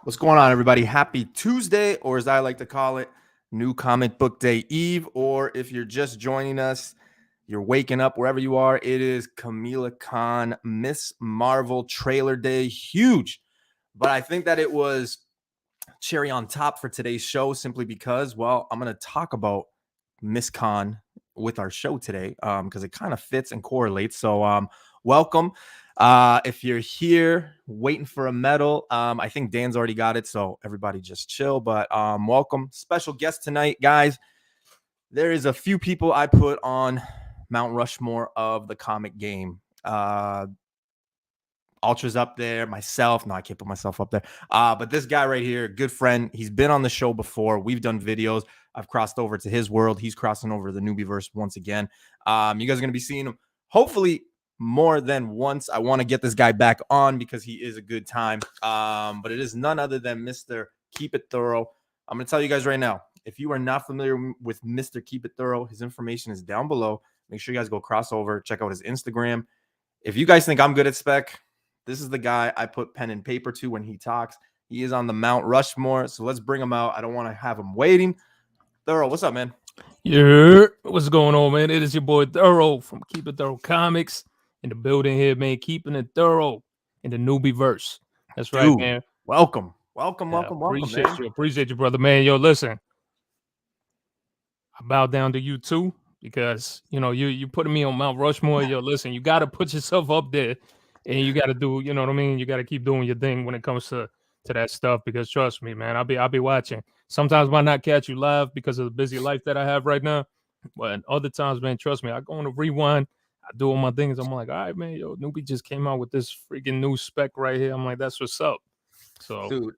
What's going on, everybody? Happy Tuesday, or as I like to call it, New Comic Book Day Eve. Or if you're just joining us, you're waking up wherever you are. It is Camila Khan Miss Marvel trailer day. Huge. But I think that it was cherry on top for today's show simply because, well, I'm going to talk about Miss Khan with our show today because it kind of fits and correlates. So welcome. If you're here waiting for a medal, I think Dan's already got it, so everybody just chill. But welcome. Special guest tonight, guys. There is a few people I put on Mount Rushmore of the comic game. Ultra's up there, myself. No, I can't put myself up there. But this guy right here, good friend. He's been on the show before. We've done videos. I've crossed over to his world. He's crossing over the newbieverse once again. You guys are going to be seeing him hopefully more than once. I want to get this guy back on because he is a good time. But it is none other than Mr. Keep It Thorough. I'm going to tell you guys right now, if you are not familiar with Mr. Keep It Thorough, his information is down below. Make sure you guys go cross over, check out his Instagram. If you guys think I'm good at spec, this is the guy I put pen and paper to when he talks. He is on the Mount Rushmore, so let's bring him out. I don't want to have him waiting. Thorough, what's up, man? Yeah, what's going on, man? It is your boy Thorough from Keep It Thorough Comics in the building here, man. Keeping it thorough in the newbie verse. That's right, Dude, man. welcome, Yeah, welcome, appreciate man. you, appreciate you, brother, man. Yo, listen, I bow down to you too because you putting me on Mount Rushmore. Yo, listen, you got to put yourself up there, and you got to do, you know what I mean. You got to keep doing your thing when it comes to that stuff because trust me, man, I'll be watching. Sometimes might not catch you live because of the busy life that I have right now, but other times, man, trust me, I go on a rewind. I do all my things. I'm like, all right, man, yo, Newbie just came out with this freaking new spec right here. I'm like, that's what's up. So, Dude,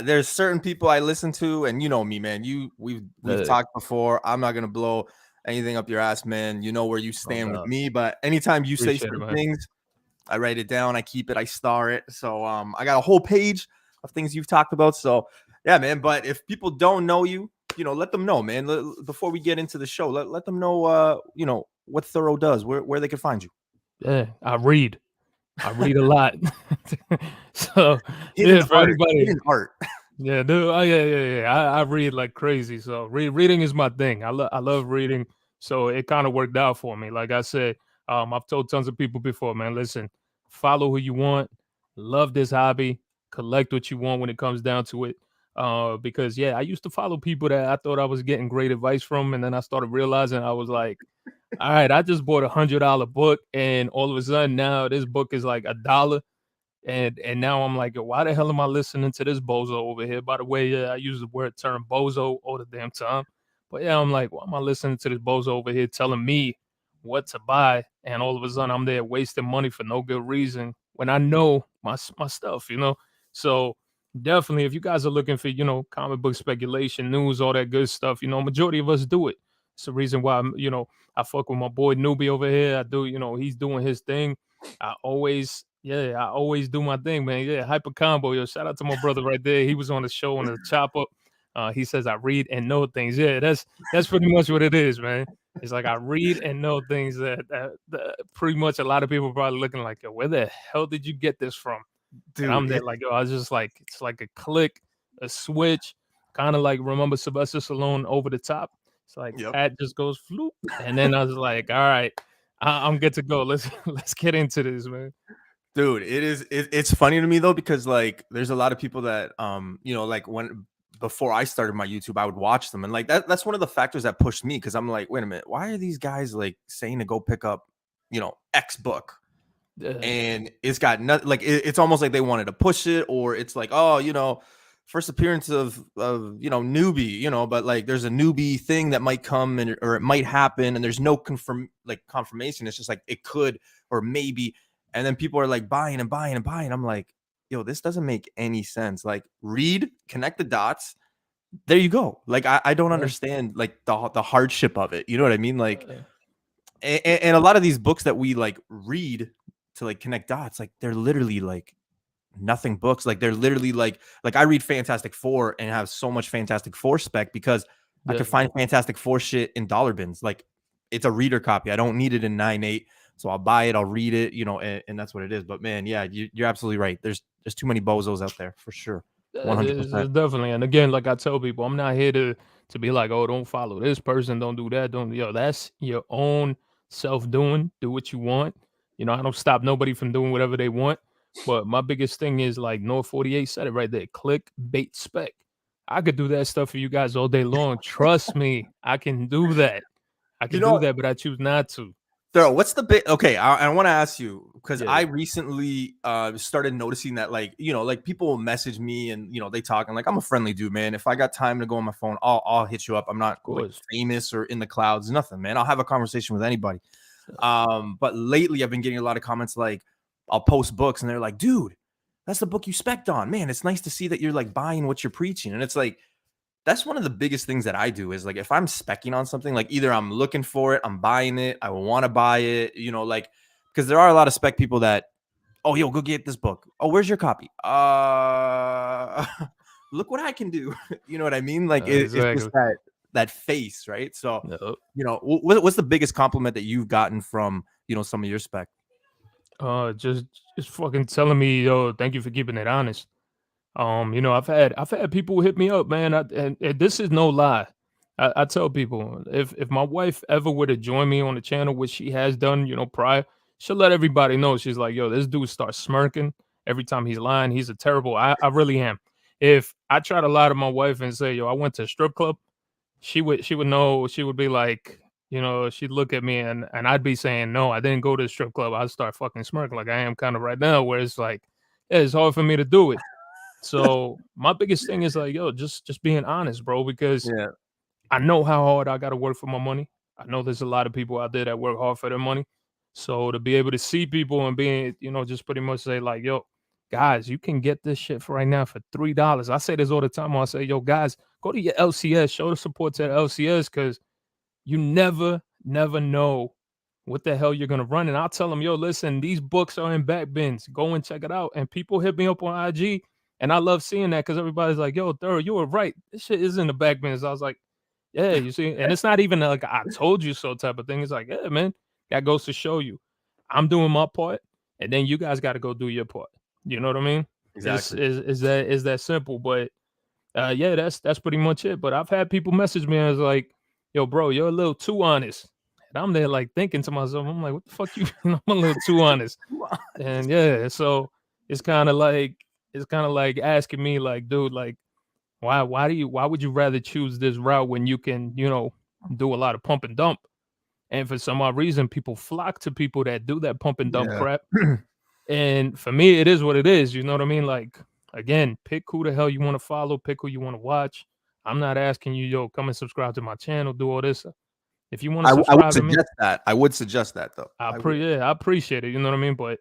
there's certain people I listen to, and you know me, man. We've talked before. I'm not gonna blow anything up your ass, man. You know where you stand with me, but anytime you say appreciate it, certain man. things, I write it down, I keep it, I star it. So I got a whole page of things you've talked about. So yeah, man. But if people don't know you, let them know, man. Before we get into the show, let them know what Thorough does, where they can find you. Yeah, I read a lot. So Hidden yeah, for art. anybody. Hidden art. Yeah, dude. Oh, yeah. I read like crazy. So reading is my thing. I love reading. So it kind of worked out for me. Like I said, I've told tons of people before, man. Listen, follow who you want, love this hobby, collect what you want when it comes down to it. Because yeah, I used to follow people that I thought I was getting great advice from, and then I started realizing I was like, all right, I just bought $100 book, and all of a sudden now this book is like $1. And now I'm like, why the hell am I listening to this bozo over here? By the way, yeah, I use the term bozo all the damn time. But yeah, I'm like, why am I listening to this bozo over here telling me what to buy? And all of a sudden I'm there wasting money for no good reason when I know my stuff. So definitely if you guys are looking for, comic book speculation, news, all that good stuff, majority of us do it. It's the reason why I fuck with my boy Newbie over here. I do, he's doing his thing. I always do my thing, man. Yeah, hyper combo. Yo, shout out to my brother right there. He was on the show on the chop up. He says I read and know things. Yeah, that's pretty much what it is, man. It's like I read and know things that pretty much a lot of people probably looking like, yo, where the hell did you get this from? And Dude, I'm there like, yo, I was just like, it's like a click, a switch, kind of like remember Sylvester Stallone Over the Top. It's like yep. hat just goes floop, and then I was like, all right, I'm good to go. Let's get into this, man. Dude, it's funny to me though, because like there's a lot of people that like when before I started my YouTube, I would watch them, and like that's one of the factors that pushed me, because I'm like, wait a minute, why are these guys like saying to go pick up X book? And it's got nothing, like it's almost like they wanted to push it, or it's like, oh, first appearance of newbie, but like there's a newbie thing that might come or it might happen, and there's no confirmation. It's just like it could or maybe. And then people are like buying and buying and buying. I'm like, yo, this doesn't make any sense. Like, read, connect the dots. There you go. Like, I don't understand like the hardship of it. You know what I mean? Like, and a lot of these books that we like read to like connect dots, like they're literally like nothing books. Like they're literally like I read Fantastic Four and have so much Fantastic Four spec because I could find Fantastic Four shit in dollar bins. Like it's a reader copy. I don't need it in 9.8. So I'll buy it, I'll read it, and that's what it is. But man, yeah, you're absolutely right. There's too many bozos out there for sure. 100%. Definitely. And again, like I tell people, I'm not here to be like, oh, don't follow this person, don't do that, don't that's your own self doing. Do what you want. I don't stop nobody from doing whatever they want. But my biggest thing is like North 48 said it right there. Click bait spec. I could do that stuff for you guys all day long. Trust me, I can do that. I You can do know, that, but I choose not to. Thorough, what's the bit? Okay, I want to ask you because Yeah, I recently started noticing that, like, like people will message me and they talk, and like I'm a friendly dude, man. If I got time to go on my phone, I'll hit you up. I'm not of like course. famous or in the clouds, nothing, man. I'll have a conversation with anybody. But lately I've been getting a lot of comments like I'll post books and they're like, dude, that's the book you spec'd on, man. It's nice to see that you're like buying what you're preaching, and it's like that's one of the biggest things that I do is like if I'm specking on something, like either I'm looking for it, I'm buying it, I want to buy it, like because there are a lot of spec people that, oh, yo, go get this book. Oh, where's your copy? Look what I can do. You know what I mean? Like it's just Exactly. that face, right? So, Yep. what's the biggest compliment that you've gotten from some of your spec? Just fucking telling me, yo, thank you for keeping it honest. I've had people hit me up, man, and this is no lie. I tell people if my wife ever were to join me on the channel, which she has done, prior, she'll let everybody know. She's like, yo, this dude starts smirking every time he's lying. He's a terrible. I really am. If I try to lie to my wife and say, yo, I went to a strip club, she would know. She would be like, she'd look at me and I'd be saying, no, I didn't go to the strip club. I'd start fucking smirking like I am kind of right now, where it's like, yeah, it's hard for me to do it. So my biggest thing is like, yo, just being honest, bro, because Yeah. I know how hard I gotta work for my money. I know there's a lot of people out there that work hard for their money. So to be able to see people and being, just pretty much say like, yo, guys, you can get this shit for right now for $3. I say this all the time. I say, yo, guys, go to your LCS, show the support to the LCS, because you never know what the hell you're gonna run. And I'll tell them, yo, listen, these books are in back bins. Go and check it out. And people hit me up on IG, and I love seeing that because everybody's like, yo, Thorough, you were right. This shit is in the back bins. I was like, yeah, you see, and it's not even like I told you so type of thing. It's like, yeah, man, that goes to show you I'm doing my part, and then you guys got to go do your part. You know what I mean? It's Exactly. is that simple. But yeah, that's pretty much it. But I've had people message me and it's like, yo, bro, you're a little too honest. And I'm there like thinking to myself, I'm like, what the fuck you I'm a little too honest. And yeah, so it's kind of like asking me, like, dude, like, why would you rather choose this route when you can, do a lot of pump and dump? And for some odd reason, people flock to people that do that pump and dump Yeah. crap. And for me, it is what it is. You know what I mean? Like, again, pick who the hell you want to follow, pick who you want to watch. I'm not asking you, yo, come and subscribe to my channel, do all this. If you want to I would subscribe to me, suggest that. I would suggest that though. I would. I appreciate it. You know what I mean? But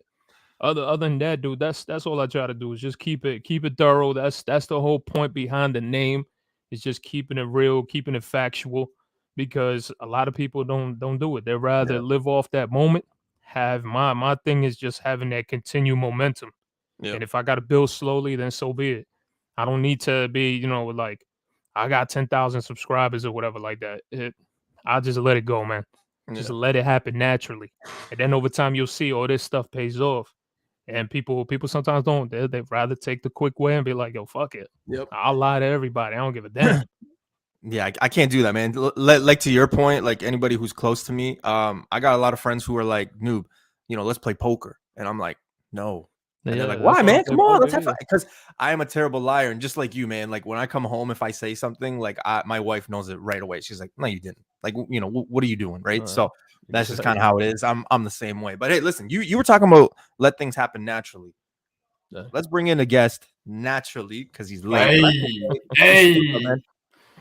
other than that, dude, that's all I try to do is just keep it thorough. That's the whole point behind the name. Is just keeping it real, keeping it factual, because a lot of people don't do it. They rather Yeah. live off that moment. Have my thing is just having that continued momentum. Yeah. And if I got to build slowly, then so be it. I don't need to be, like I got 10,000 subscribers or whatever like that. I'll just let it go, man. Just Yeah. let it happen naturally. And then over time, you'll see all this stuff pays off. And people sometimes don't. They'd rather take the quick way and be like, yo, fuck it. Yep. I'll lie to everybody. I don't give a damn. Yeah, I can't do that, man. Like to your point, like anybody who's close to me, I got a lot of friends who are like, noob, let's play poker. And I'm like, no. And they're Yeah, like, that's why, why I man? play Come on, poker. let's have Yeah. fun. Because I am a terrible liar. And just like you, man, like when I come home, if I say something, like my wife knows it right away. She's like, no, you didn't. Like, what are you doing? Right. So that's just kind of Exactly. how it is. I'm the same way. But hey, listen, you were talking about let things happen naturally. Yeah. Let's bring in a guest naturally because he's late. Hey, But that's okay. hey, What's up, man?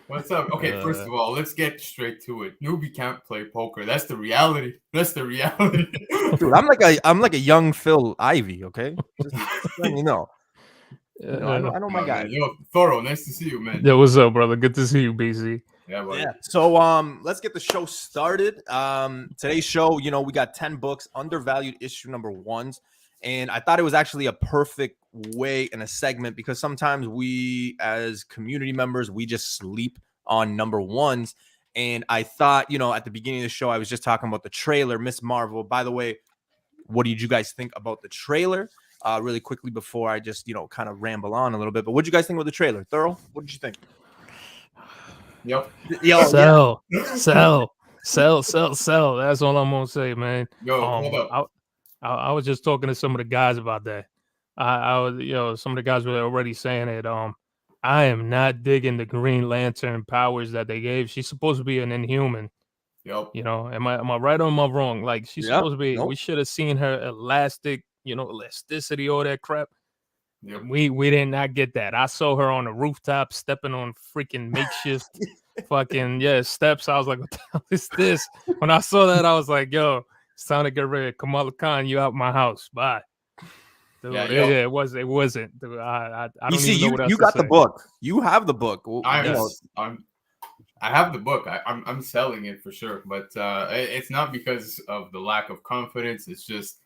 what's up? Okay, first Uh, of all, let's get straight to it. Newbie can't play poker. That's the reality. That's the reality. Dude, I'm like a young Phil Ivy, okay? Just letting you know. uh, I know my Oh, man. guys. Yo, THORO, nice to see you, man. yeah, what's up, brother? Good to see you, BC. Yeah, buddy. Yeah. So let's get the show started. Today's show, we got 10 books, Undervalued issue number 1s. And I thought it was actually a perfect way in a segment because sometimes we as community members, we just sleep on number 1s. And I thought, at the beginning of the show, I was just talking about the trailer, Miss Marvel. By the way, what did you guys think about the trailer? really quickly before I just, kind of ramble on a little bit. But what did you guys think about the trailer? Thorough? What did you think? Yep. Yo, Sell, sell, sell, sell, sell. That's all I'm gonna say, man. Yo, hold up. I was just talking to some of the guys about that. I was, some of the guys were already saying it. I am not digging the Green Lantern powers that they gave. She's supposed to be an Inhuman. Yep. Am I right or am I wrong? Like she's Yeah, supposed to be. nope. We should have seen her elastic, elasticity, all that crap. Yep. We did not get that. I saw her on the rooftop stepping on freaking makeshift fucking steps. I was like, what the hell is this? When I saw that, I was like, yo, it's time to get rid of Kamala Khan. You out my house. Bye. Dude, Yeah, it wasn't. Dude, I don't even know what else you to got the say. book. You have the book. Well, I have the book. I'm selling it for sure, but it's not because of the lack of confidence. It's just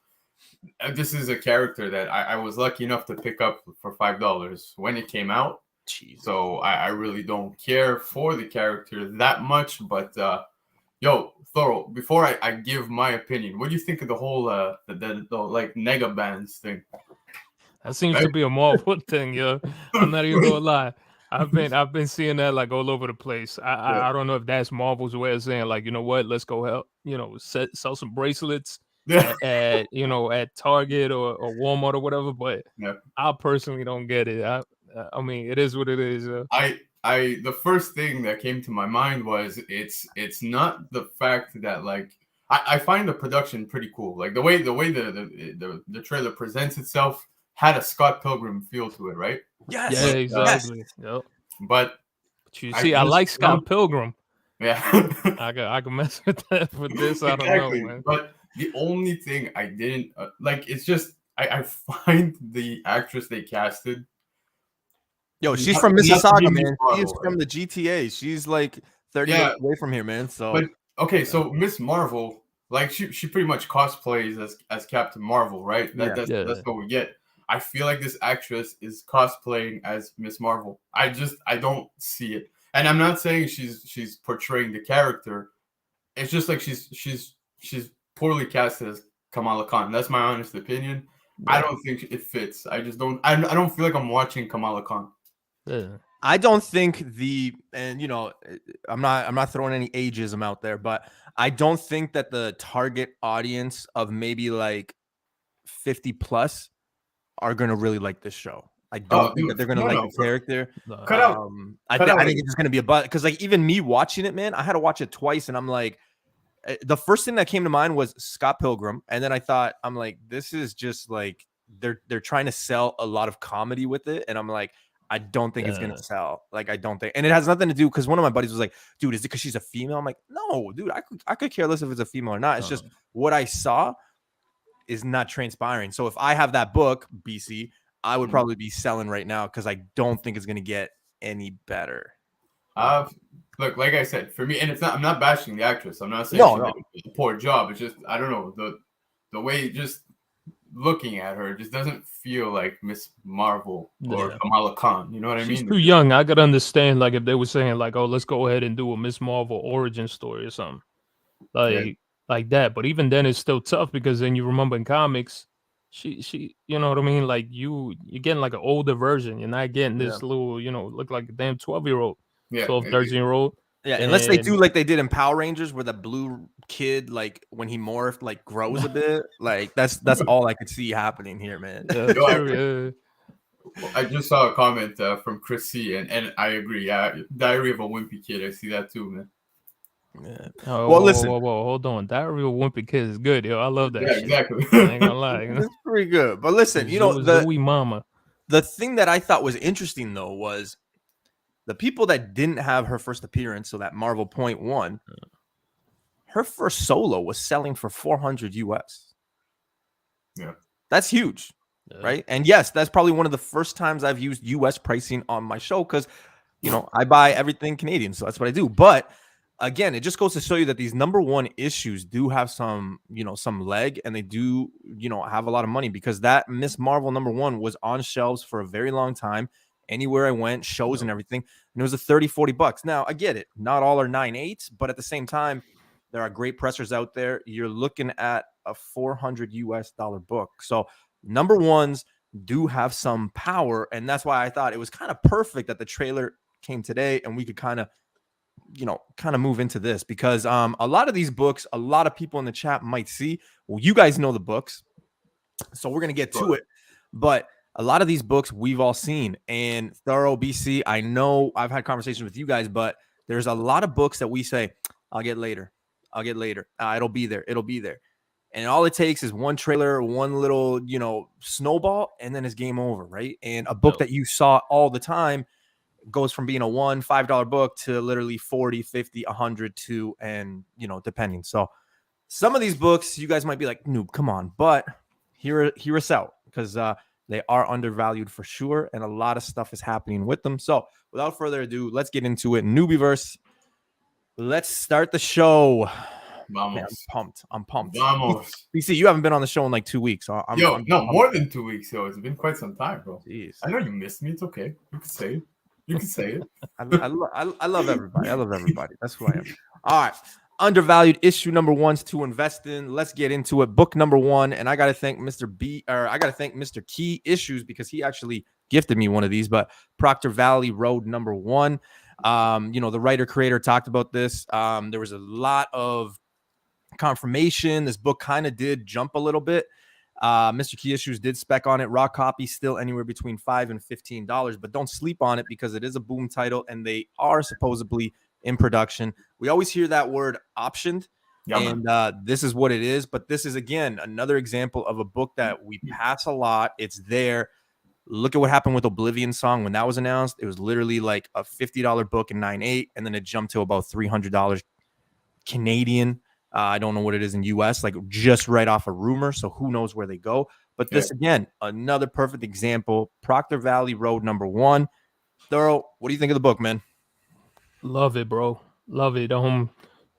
this is a character that I was lucky enough to pick up for $5 when it came out. Jeez. So I really don't care for the character that much. But yo, Thoro, before I give my opinion, what do you think of the whole the like nega bands thing? That seems to be a Marvel thing, yo. I'm not even gonna lie. I've been seeing that like all over the place. I don't know if that's Marvel's way of saying like, you know what, let's go help, sell some bracelets at Target or Walmart or whatever. But I personally don't get it. I mean, it is what it is. The first thing that came to my mind was it's not the fact that like I find the production pretty cool. Like the way the trailer presents itself had a Scott Pilgrim feel to it, right? Yes. Yeah, exactly. Yep. But you see, I like Scott Pilgrim. Yeah. I can mess with that for this. I don't know, man. But the only thing I didn't like, it's just I find the actress they casted. Yo, she's from Mississauga, man. She's from the GTA. She's like 30 minutes away from here, man. So, but okay, so Miss Marvel, like she pretty much cosplays as Captain Marvel, right? That's what we get. I feel like this actress is cosplaying as Miss Marvel. I don't see it, and I'm not saying she's portraying the character. It's just like she's poorly casted as Kamala Khan. That's my honest opinion. Yeah. I don't think it fits. I just don't. I don't feel like I'm watching Kamala Khan. Yeah. I don't think I'm not throwing any ageism out there, but I don't think that the target audience of maybe like 50 plus are gonna really like this show. I don't think that they're gonna like the character. Cut out. I think it's just gonna be a butt because like even me watching it, man, I had to watch it twice, and I'm like, the first thing that came to mind was Scott Pilgrim, and then I thought, I'm like, this is just like they're trying to sell a lot of comedy with it, and I'm like, I don't think it's gonna sell. Like, I don't think, and it has nothing to do because one of my buddies was like, dude, is it because she's a female? I'm like, no, dude, I could care less if it's a female or not. It's just what I saw is not transpiring. So if I have that book, BC, I would probably be selling right now because I don't think it's gonna get any better. Look, like I said, for me, and I'm not bashing the actress. I'm not saying she did a poor job. It's just I don't know the way just looking at her just doesn't feel like Miss Marvel or Kamala Khan. You know what I mean? She's too young. I could understand like if they were saying like, oh, let's go ahead and do a Miss Marvel origin story or something like that. But even then, it's still tough because then you remember in comics, she you know what I mean? Like you're getting like an older version. You're not getting this little, look like a damn 12-year-old, 12, 13-year-old. Yeah, unless they do like they did in Power Rangers, where the blue kid, like when he morphed, like grows a bit. Like that's all I could see happening here, man. I just saw a comment from Chris C, and I agree. Yeah, Diary of a Wimpy Kid. I see that too, man. Yeah. Oh, well, listen. Whoa, hold on. Diary of a Wimpy Kid is good, yo. I love that. Shit. Exactly. I ain't gonna lie. It's pretty good. But listen, the thing that I thought was interesting though was the people that didn't have her first appearance, so that Marvel Point 1, her first solo was selling for $400 US. Yeah, that's huge, right? And yes, that's probably one of the first times I've used US pricing on my show because, I buy everything Canadian, so that's what I do. But again, it just goes to show you that these #1 issues do have some, some leg, and they do, have a lot of money because that Miss Marvel #1 was on shelves for a very long time. Anywhere I went, shows and everything, and it was a $30-40. Now I get it, not all are 9.8, but at the same time, there are great pressers out there. You're looking at a $400 US book, so number ones do have some power, and that's why I thought it was kind of perfect that the trailer came today and we could kind of move into this, because a lot of these books, a lot of people in the chat might see, well, you guys know the books, so we're gonna get to it, but a lot of these books we've all seen. And THORO, BC, I know I've had conversations with you guys, but there's a lot of books that we say, I'll get later. It'll be there. And all it takes is one trailer, one little, snowball, and then it's game over, right? And a book that you saw all the time goes from being a $5 book to literally 40, 50, 100 to, and, depending. So some of these books, you guys might be like, noob, come on. But hear us out, because they are undervalued for sure, and a lot of stuff is happening with them. So without further ado, let's get into it. Newbieverse, let's start the show. Man, I'm pumped. Vamos. BC, you haven't been on the show in like 2 weeks. So I'm more than 2 weeks. Yo, it's been quite some time, bro. Jeez. I know you missed me. It's okay. You can say it. I love everybody. That's who I am. All right. Undervalued issue number 1 to invest in. Let's get into it. Book number 1, and I gotta thank Mr. Key Issues, because he actually gifted me one of these. But Proctor Valley Road number 1. The writer creator talked about this. There was a lot of confirmation. This book kind of did jump a little bit. Mr. Key Issues did spec on it. Raw copy still anywhere between $5 and $15, but don't sleep on it, because it is a boom title and they are supposedly in production. We always hear that word optioned, and this is what it is. But this is, again, another example of a book that we pass a lot. It's there. Look at what happened with Oblivion Song. When that was announced, it was literally like a $50 book in 9.8, and then it jumped to about $300 Canadian. I don't know what it is in US, like just right off a rumor. So who knows where they go. But this, again, another perfect example. Proctor Valley Road number 1. THORO, what do you think of the book, man? Love it, bro. Love it. I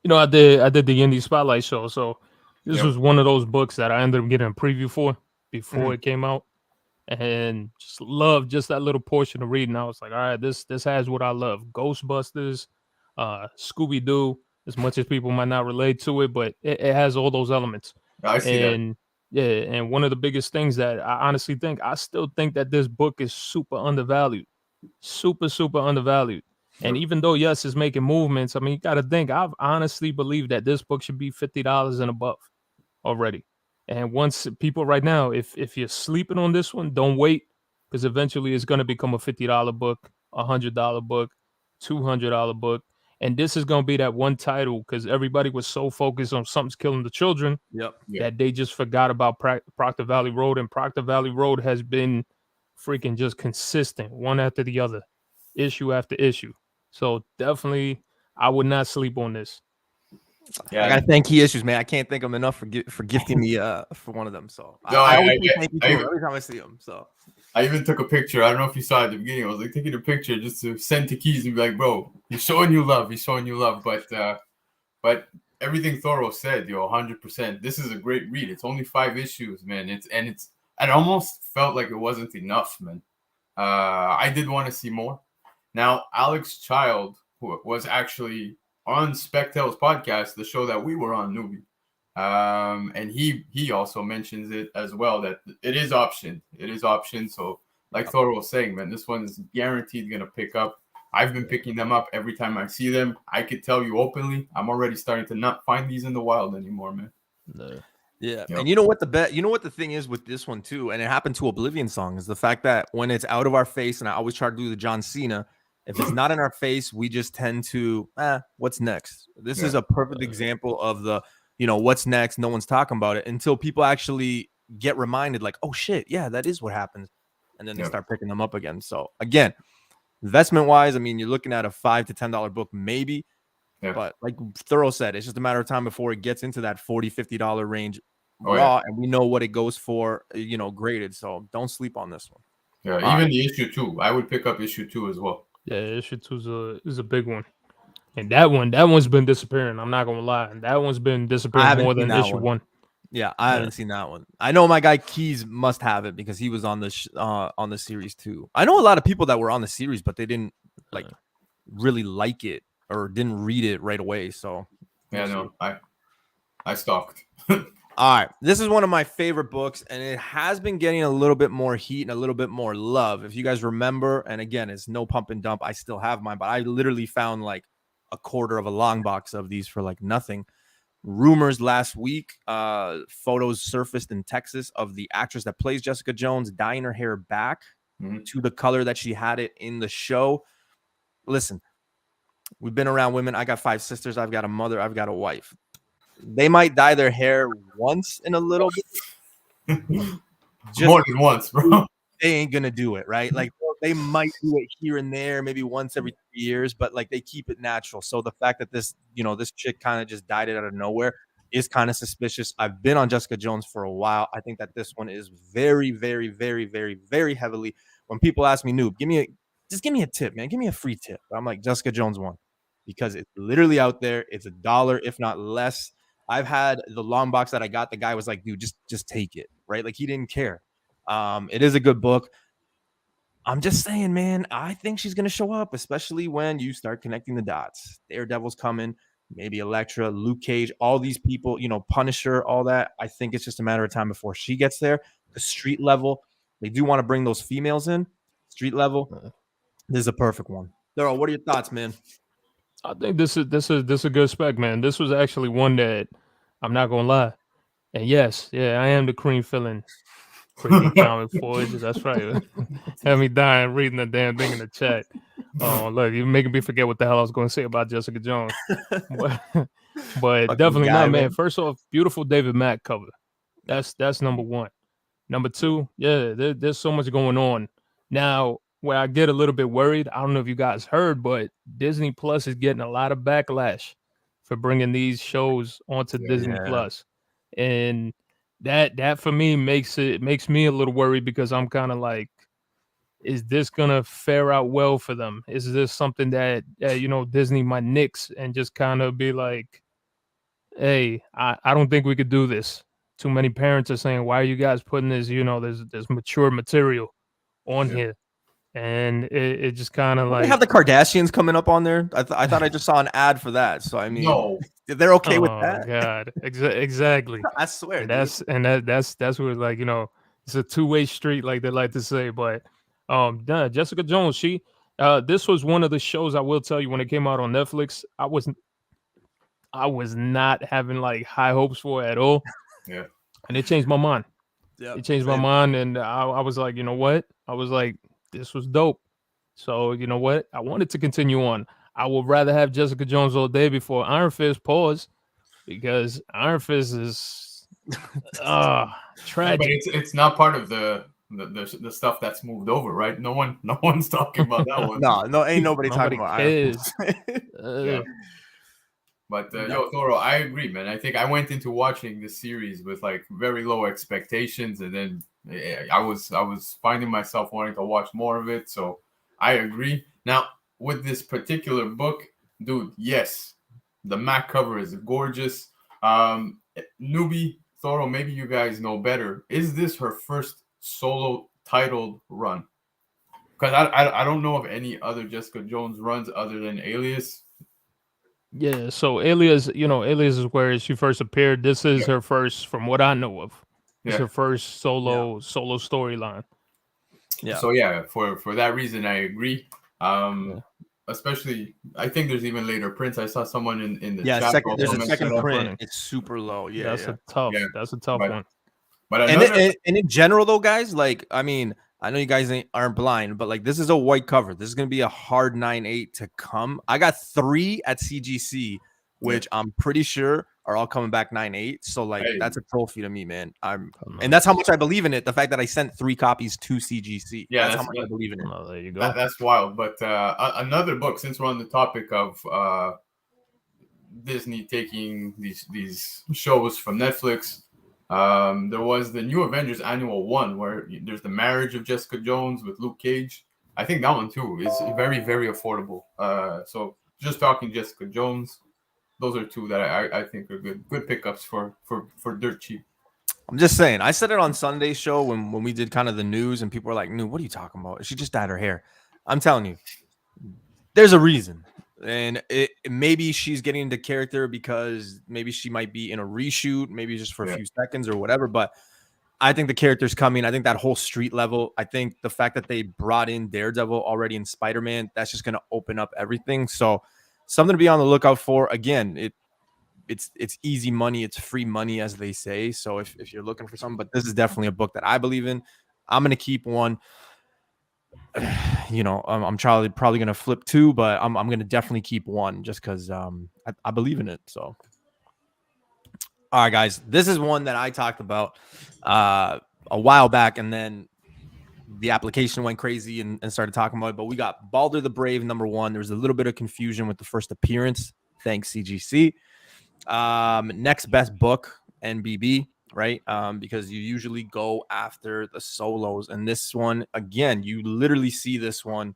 did the indie spotlight show, so this was one of those books that I ended up getting a preview for before it came out, and just loved just that little portion of reading. I was like, all right, this has what I love: Ghostbusters, Scooby Doo. As much as people might not relate to it, but it has all those elements. I see that. Yeah, and one of the biggest things that I still think that this book is super undervalued. Super undervalued. And even though, yes, it's making movements, I mean, you got to think, I've honestly believed that this book should be $50 and above already. And once people right now, if you're sleeping on this one, don't wait, because eventually it's going to become a $50 book, $100 book, $200 book. And this is going to be that one title, because everybody was so focused on Something's Killing the Children that they just forgot about Proctor Valley Road. And Proctor Valley Road has been freaking just consistent, one after the other, issue after issue. So definitely, I would not sleep on this. Yeah, I gotta thank Key Issues, man. I can't thank him enough for gifting me for one of them. So I always thank you every time I see him. So I even took a picture. I don't know if you saw it at the beginning. I was like taking a picture just to send to Keys and be like, bro, he's showing you love. But everything THORO said, 100%. This is a great read. It's only 5 issues, man. It almost felt like it wasn't enough, man. I did want to see more. Now, Alex Child, who was actually on Spectel's podcast, the show that we were on, Newbie, and he also mentions it as well, that it is optioned. So like THORO was saying, man, this one is guaranteed going to pick up. I've been picking them up every time I see them. I could tell you openly, I'm already starting to not find these in the wild anymore, man. No. Yeah. Yep. And you know what the thing is with this one too, and it happened to Oblivion Song, is the fact that when it's out of our face, and I always try to do the John Cena, if it's not in our face, we just tend to, what's next? This is a perfect example of the, what's next? No one's talking about it until people actually get reminded, like, oh shit, yeah, that is what happens. And then they start picking them up again. So again, investment wise, I mean, you're looking at a $5 to $10 book, maybe. Yeah. But like THORO said, it's just a matter of time before it gets into that $40, $50 range raw, and we know what it goes for, graded. So don't sleep on this one. Yeah, even the issue 2. I would pick up issue 2 as well. Yeah, issue 2 is a big one. And that one's been disappearing. I'm not gonna lie. And that one's been disappearing more than issue 1. Yeah, I haven't seen that one. I know my guy Keys must have it because he was on the series too. I know a lot of people that were on the series, but they didn't really like it or didn't read it right away. So yeah, no, I stalked. All right, this is one of my favorite books, and it has been getting a little bit more heat and a little bit more love. If you guys remember, and again, it's no pump and dump. I still have mine, but I literally found like a quarter of a long box of these for like nothing. Rumors last week, photos surfaced in Texas of the actress that plays Jessica Jones dyeing her hair back to the color that she had it in the show. Listen, we've been around women. I got 5 sisters. I've got a mother. I've got a wife. They might dye their hair once in a little bit. More than once, bro. They ain't gonna do it, right? Like they might do it here and there, maybe once every 3 years, but like they keep it natural. So the fact that this chick kind of just dyed it out of nowhere is kind of suspicious. I've been on Jessica Jones for a while. I think that this one is very, very, very, very, very heavily. When people ask me, Noob, give me a tip, man. Give me a free tip. I'm like, Jessica Jones one, because it's literally out there. It's $1, if not less. I've had the long box that I got. The guy was like, dude, just take it, right? Like he didn't care. It is a good book. I'm just saying, man, I think she's going to show up, especially when you start connecting the dots. Daredevil's coming, maybe Elektra, Luke Cage, all these people, Punisher, all that. I think it's just a matter of time before she gets there. The street level, they do want to bring those females in. Street level, this is a perfect one. THORO, what are your thoughts, man? I think this is a good spec, man. This was actually one that I'm not gonna lie. And yes, I am the cream filling freaking comic voices. That's right. Have me dying reading the damn thing in the chat. Oh, look, you're making me forget what the hell I was going to say about Jessica Jones. but definitely not, man. First off, beautiful David Mack cover. That's number one. Number two, there's so much going on. Now, where I get a little bit worried, I don't know if you guys heard, but Disney Plus is getting a lot of backlash for bringing these shows onto Disney Plus. And that for me makes me a little worried, because I'm kind of like, is this gonna fare out well for them? Is this something that Disney might nix and just kind of be like, hey, I don't think we could do this. Too many parents are saying, why are you guys putting this, there's mature material on here? And it just kind of like, they have the Kardashians coming up on there. I thought I just saw an ad for that. So I mean, no, they're okay with that. Oh God, exactly. I swear, and that's where, like, it's a two-way street, like they like to say. But Jessica Jones, she this was one of the shows, I will tell you, when it came out on Netflix, I was not having like high hopes for it at all. Yeah, and it changed my mind. Yeah, it changed my mind, and I was like, you know what? I was like, this was dope. So you know what? I wanted to continue on. I would rather have Jessica Jones all day before Iron Fist. Pause, because Iron Fist is tragic. But it's not part of the stuff that's moved over, right? No one's talking about that one. no, ain't nobody talking about Iron Fist. Yeah. But THORO, I agree, man. I think I went into watching this series with like very low expectations, and then I was finding myself wanting to watch more of it. So I agree. Now with this particular book, dude, yes, the Mac cover is gorgeous. Newbie, THORO, maybe you guys know better. Is this her first solo titled run? Because I don't know of any other Jessica Jones runs other than Alias. Yeah, so Alias is where she first appeared. This is her first, from what I know of. It's her first solo storyline. Yeah. So for that reason, I agree. Especially, I think there's even later prints. I saw someone in the chat. There's a second print. It's super low. Yeah, that's a tough one. But and in general, though, guys, like, I mean, I know you guys aren't blind, but like, this is a white cover. This is going to be a hard 9.8 to come. I got 3 at CGC, which I'm pretty sure are all coming back 9.8. So like, that's a trophy to me, man. And that's how much I believe in it. The fact that I sent 3 copies to CGC. Yeah, that's how much I believe in it. Oh, there you go. That's wild. But another book, since we're on the topic of Disney taking these shows from Netflix, there was the New Avengers Annual 1, where there's the marriage of Jessica Jones with Luke Cage. I think that one too is very, very affordable. So just talking Jessica Jones, those are 2 that I think are good pickups for dirt cheap. I'm just saying. I said it on Sunday's show when we did kind of the news, and people were like, "No, what are you talking about? She just dyed her hair." I'm telling you, there's a reason. And maybe she's getting into character because maybe she might be in a reshoot, maybe just for a few seconds or whatever. But I think the character's coming. I think that whole street level, I think the fact that they brought in Daredevil already in Spider-Man, that's just going to open up everything. So something to be on the lookout for. Again, it's easy money. It's free money, as they say. So if you're looking for something, but this is definitely a book that I believe in. I'm going to keep one. You know, I'm probably going to flip 2, but I'm going to definitely keep 1 just because I believe in it. So. All right, guys, this is one that I talked about a while back, and then the application went crazy and started talking about it. But we got Balder the Brave, #1. There was a little bit of confusion with the first appearance. Thanks, CGC. Next best book, NBB, right? Because you usually go after the solos. And this one, again, you literally see this one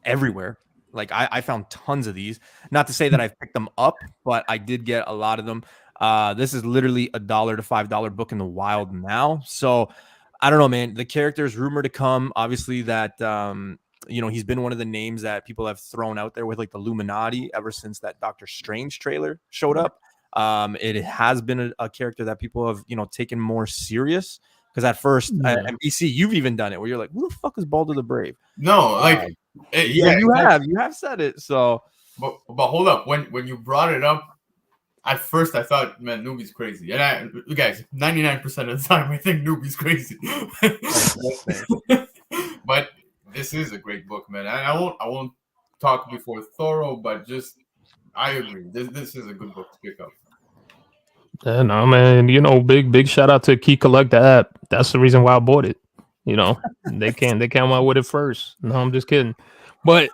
everywhere. Like I found tons of these. Not to say that I've picked them up, but I did get a lot of them. This is literally $1 to $5 book in the wild now. So I don't know, man. The character is rumored to come. Obviously, that you know, he's been one of the names that people have thrown out there with like the Illuminati ever since that Doctor Strange trailer showed up. It has been a character that people have, you know, taken more serious. Because at first, and BC, you've even done it where you're like, "Who the fuck is Balder the Brave?" No, like, you have said it. So, but hold up, when you brought it up, at first I thought, man, Newbie's crazy, and guys, 99% of the time I think Newbie's crazy. But this is a great book, man. And I won't talk before THORO, but just I agree. This is a good book to pick up. Yeah, no, man. You know, big shout out to Key Collect the app. That's the reason why I bought it. You know, they came out with it first. No, I'm just kidding. But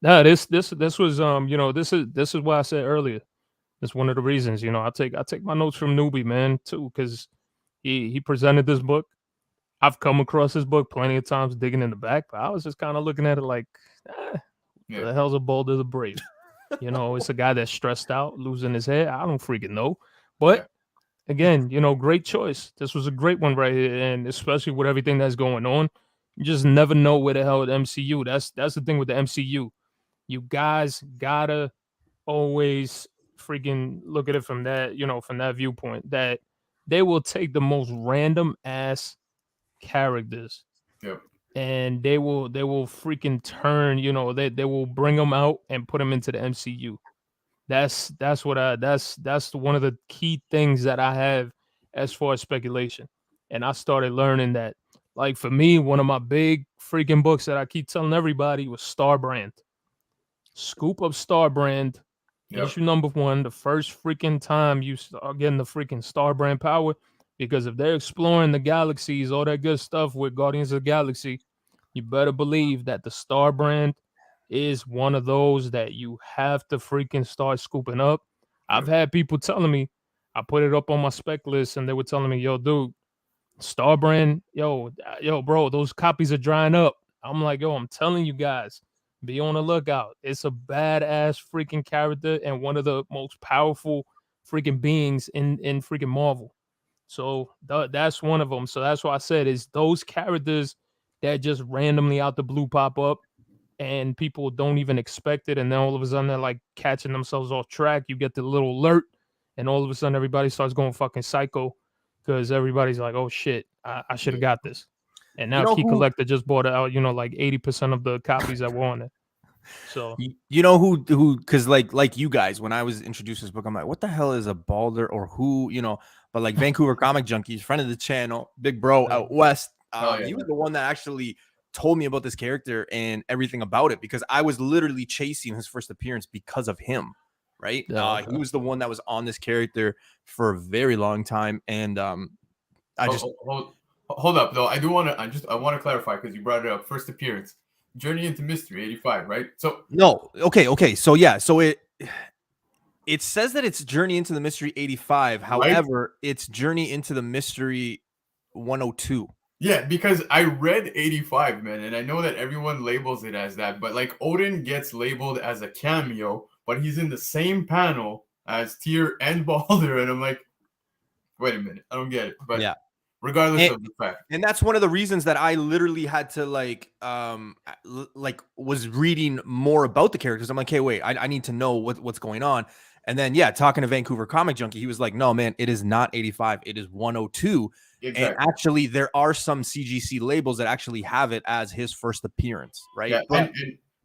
no, this was you know, this is what I said earlier. It's one of the reasons, you know, I take my notes from Newbie, man, too, because he presented this book. I've come across this book plenty of times digging in the back, but I was just kind of looking at it like, the hell's a Balder the Brave? You know, it's a guy that's stressed out, losing his head. I don't freaking know. But again, you know, great choice. This was a great one right here, and especially with everything that's going on, you just never know where the hell the MCU. That's the thing with the MCU. You guys gotta always freaking look at it from that, you know, from that viewpoint that they will take the most random ass characters. Yep. And they will freaking turn, you know, they will bring them out and put them into the MCU. That's one of the key things that I have as far as speculation. And I started learning that, like, for me, one of my big freaking books that I keep telling everybody was Starbrand. Scoop of Starbrand, issue #1, the first freaking time you start getting the freaking Starbrand power. Because if they're exploring the galaxies, all that good stuff with Guardians of the Galaxy, you better believe that the Starbrand is one of those that you have to freaking start scooping up. I've had people telling me, I put it up on my spec list, and they were telling me, yo, dude, Starbrand, yo, bro, those copies are drying up. I'm like, yo, I'm telling you guys, be on the lookout. It's a badass freaking character and one of the most powerful freaking beings in freaking Marvel. So that's one of them. So that's why I said is those characters that just randomly out the blue pop up and people don't even expect it. And then all of a sudden they're like catching themselves off track. You get the little alert and all of a sudden everybody starts going fucking psycho because everybody's like, oh shit, I should have got this. And now Key Collector just bought it out, you know, like 80% of the copies that were on it. So you know who because like you guys, when I was introduced to this book, I'm like, what the hell is a Balder or who, you know? But like Vancouver Comic Junkies, friend of the channel, big bro out west, he was the one that actually told me about this character and everything about it because I was literally chasing his first appearance because of him, right? He was the one that was on this character for a very long time, and I just hold up though. I want to clarify because you brought it up. First appearance. Journey into Mystery 85, right? So no, okay. So yeah, so it says that it's Journey into the Mystery 85. However, it's Journey into the Mystery 102. Yeah, because I read 85, man, and I know that everyone labels it as that, but like Odin gets labeled as a cameo, but he's in the same panel as Tyr and Balder, and I'm like, wait a minute, I don't get it. But yeah. regardless of the fact. And that's one of the reasons that I literally had to was reading more about the characters. I'm like, hey, wait, I need to know what's going on. And then, talking to Vancouver Comic Junkie, he was like, no, man, it is not 85. It is 102. Exactly. And actually, there are some CGC labels that actually have it as his first appearance, right? Yeah, but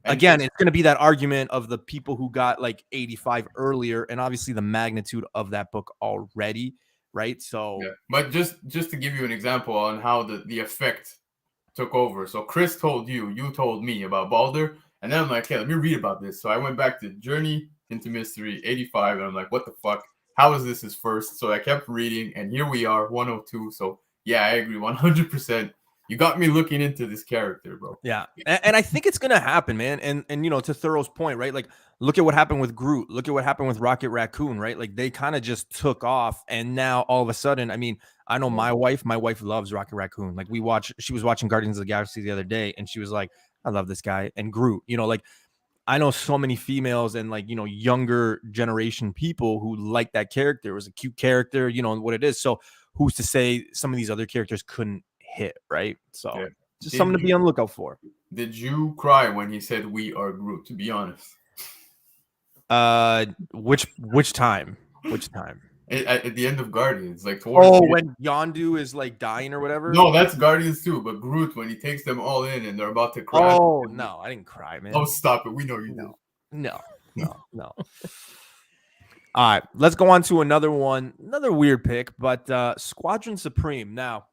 again, it's going to be that argument of the people who got like 85 earlier, and obviously the magnitude of that book already, right? So, but just to give you an example on how the effect took over. So Chris told you told me about Balder, and then I'm like, hey, let me read about this. So I went back to Journey into Mystery 85, and I'm like, what the fuck? How is this his first? So I kept reading, and here we are, 102. So yeah, I agree 100%. You got me looking into this character, bro. Yeah, and I think it's gonna happen, man. And to THORO's point, right? Like, look at what happened with Groot. Look at what happened with Rocket Raccoon, right? Like, they kind of just took off, and now all of a sudden, I mean, I know my wife loves Rocket Raccoon. Like, she was watching Guardians of the Galaxy the other day, and she was like, I love this guy. And Groot, like, I know so many females and like, younger generation people who like that character. It was a cute character, what it is. So who's to say some of these other characters couldn't hit, right? So just something to be on the lookout for. Did you cry when he said we are Groot, to be honest? Which time? Which time? At the end of Guardians, like when Yondu is like dying or whatever. No, that's Guardians too. But Groot, when he takes them all in and they're about to crash. Oh no, I didn't cry, man. Oh, stop it! We know you did. No. All right, let's go on to another one. Another weird pick, but Squadron Supreme. Now,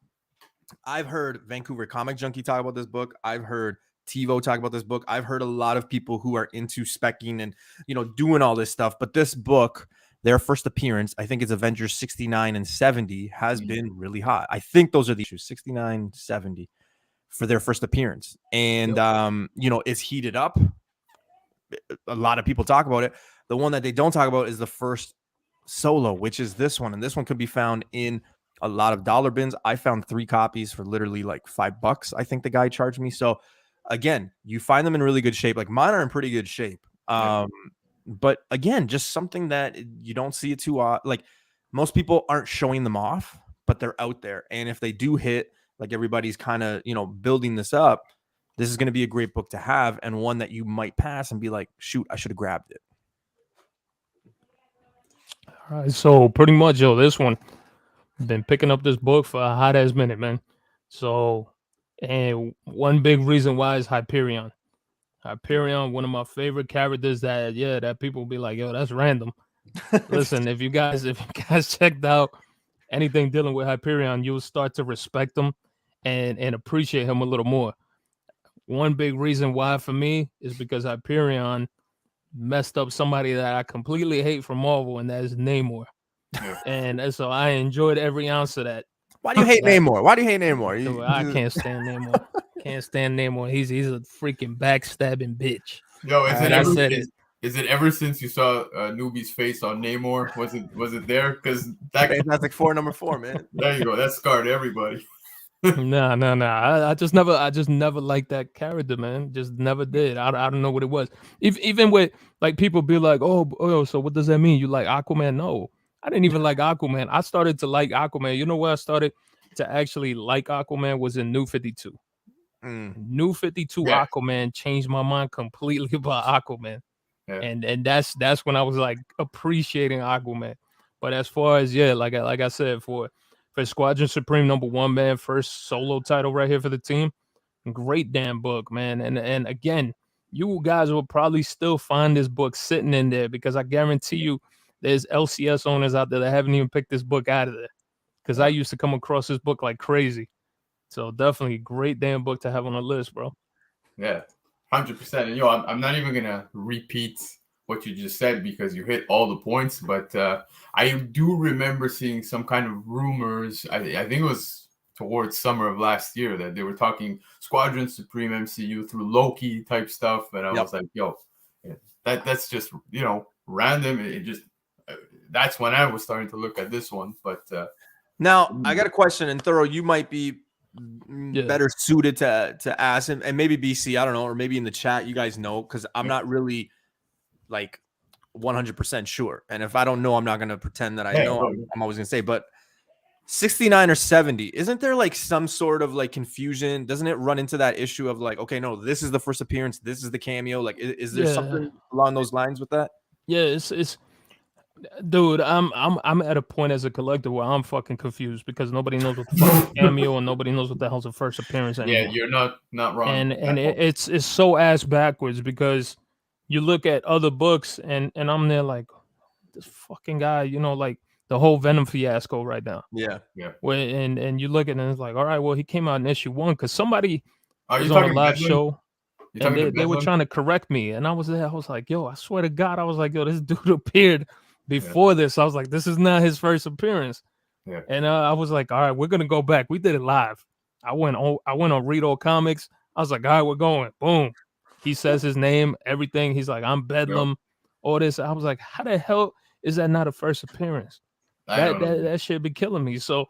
I've heard Vancouver Comic Junkie talk about this book. I've heard TiVo talk about this book. I've heard a lot of people who are into specking and doing all this stuff. But this book, their first appearance, I think it's Avengers 69 and 70, has been really hot. I think those are the issues, 69, 70, for their first appearance. And, it's heated up. A lot of people talk about it. The one that they don't talk about is the first solo, which is this one. And this one could be found in a lot of dollar bins. I found 3 copies for literally like $5. I think the guy charged me. So again, you find them in really good shape. Like, mine are in pretty good shape. But again, just something that you don't see it too like, most people aren't showing them off, but they're out there. And if they do hit, like, everybody's kind of, building this up, this is going to be a great book to have, and one that you might pass and be like, shoot, I should have grabbed it. All right. So pretty much, this one, been picking up this book for a hot ass minute, man. So, and one big reason why is Hyperion. Hyperion, one of my favorite characters that people will be like, yo, that's random. Listen, if you guys checked out anything dealing with Hyperion, you'll start to respect him and appreciate him a little more. One big reason why for me is because Hyperion messed up somebody that I completely hate from Marvel, and that is Namor. And so I enjoyed every ounce of that. Why do you hate Namor? I can't stand Namor. Can't stand Namor. He's a freaking backstabbing bitch. Yo, is it ever since you saw Newbie's face on Namor? Was it there? Because that's like number 4, man. There you go. That scarred everybody. No. I just never liked that character, man. Just never did. I don't know what it was. Even with like people be like, oh, so what does that mean? You like Aquaman? No, I didn't even like Aquaman. I started to like Aquaman. You know where I started to actually like Aquaman was in New 52. New 52 Aquaman changed my mind completely about Aquaman. Yeah. And that's when I was like appreciating Aquaman. But as far as like I said, for Squadron Supreme #1, man, first solo title right here for the team. Great damn book, man. And again, you guys will probably still find this book sitting in there, because I guarantee you there's LCS owners out there that haven't even picked this book out of there. Because I used to come across this book like crazy. So definitely great damn book to have on the list, bro. Yeah, 100%. And I'm not even gonna repeat what you just said because you hit all the points. But I do remember seeing some kind of rumors. I think it was towards summer of last year that they were talking Squadron Supreme MCU through Loki type stuff, and I was like, yo, that's just random. It just that's when I was starting to look at this one. But now I got a question, and THORO, you might be better suited to ask, and maybe BC, I don't know, or maybe in the chat you guys know, because I'm not really like 100% sure, and if I don't know, I'm not going to pretend that I know. I'm always going to say, but 69 or 70. Isn't there like some sort of like confusion? Doesn't it run into that issue of like, okay, no, this is the first appearance, this is the cameo? Like, is there something along those lines with that? Yeah, it's dude, I'm at a point as a collector where I'm fucking confused because nobody knows what the fuck cameo and nobody knows what the hell's a first appearance anymore. Yeah, you're not wrong. And it's so ass backwards because you look at other books and I'm there like this fucking guy, you know, like the whole Venom fiasco right now. Yeah. Where and you look at it and it's like, all right, well, he came out in issue 1 because somebody was you on a live show. And they were trying to correct me, and I was there. I was like, "Yo, I swear to God, I was like, yo, this dude appeared before this." I was like, "This is not his first appearance." Yeah. And I was like, "All right, we're gonna go back." We did it live. I went on Rito Comics. I was like, "All right, we're going." Boom. He says his name, everything. He's like, "I'm Bedlam." All this. I was like, "How the hell is that not a first appearance?" That shit be killing me. So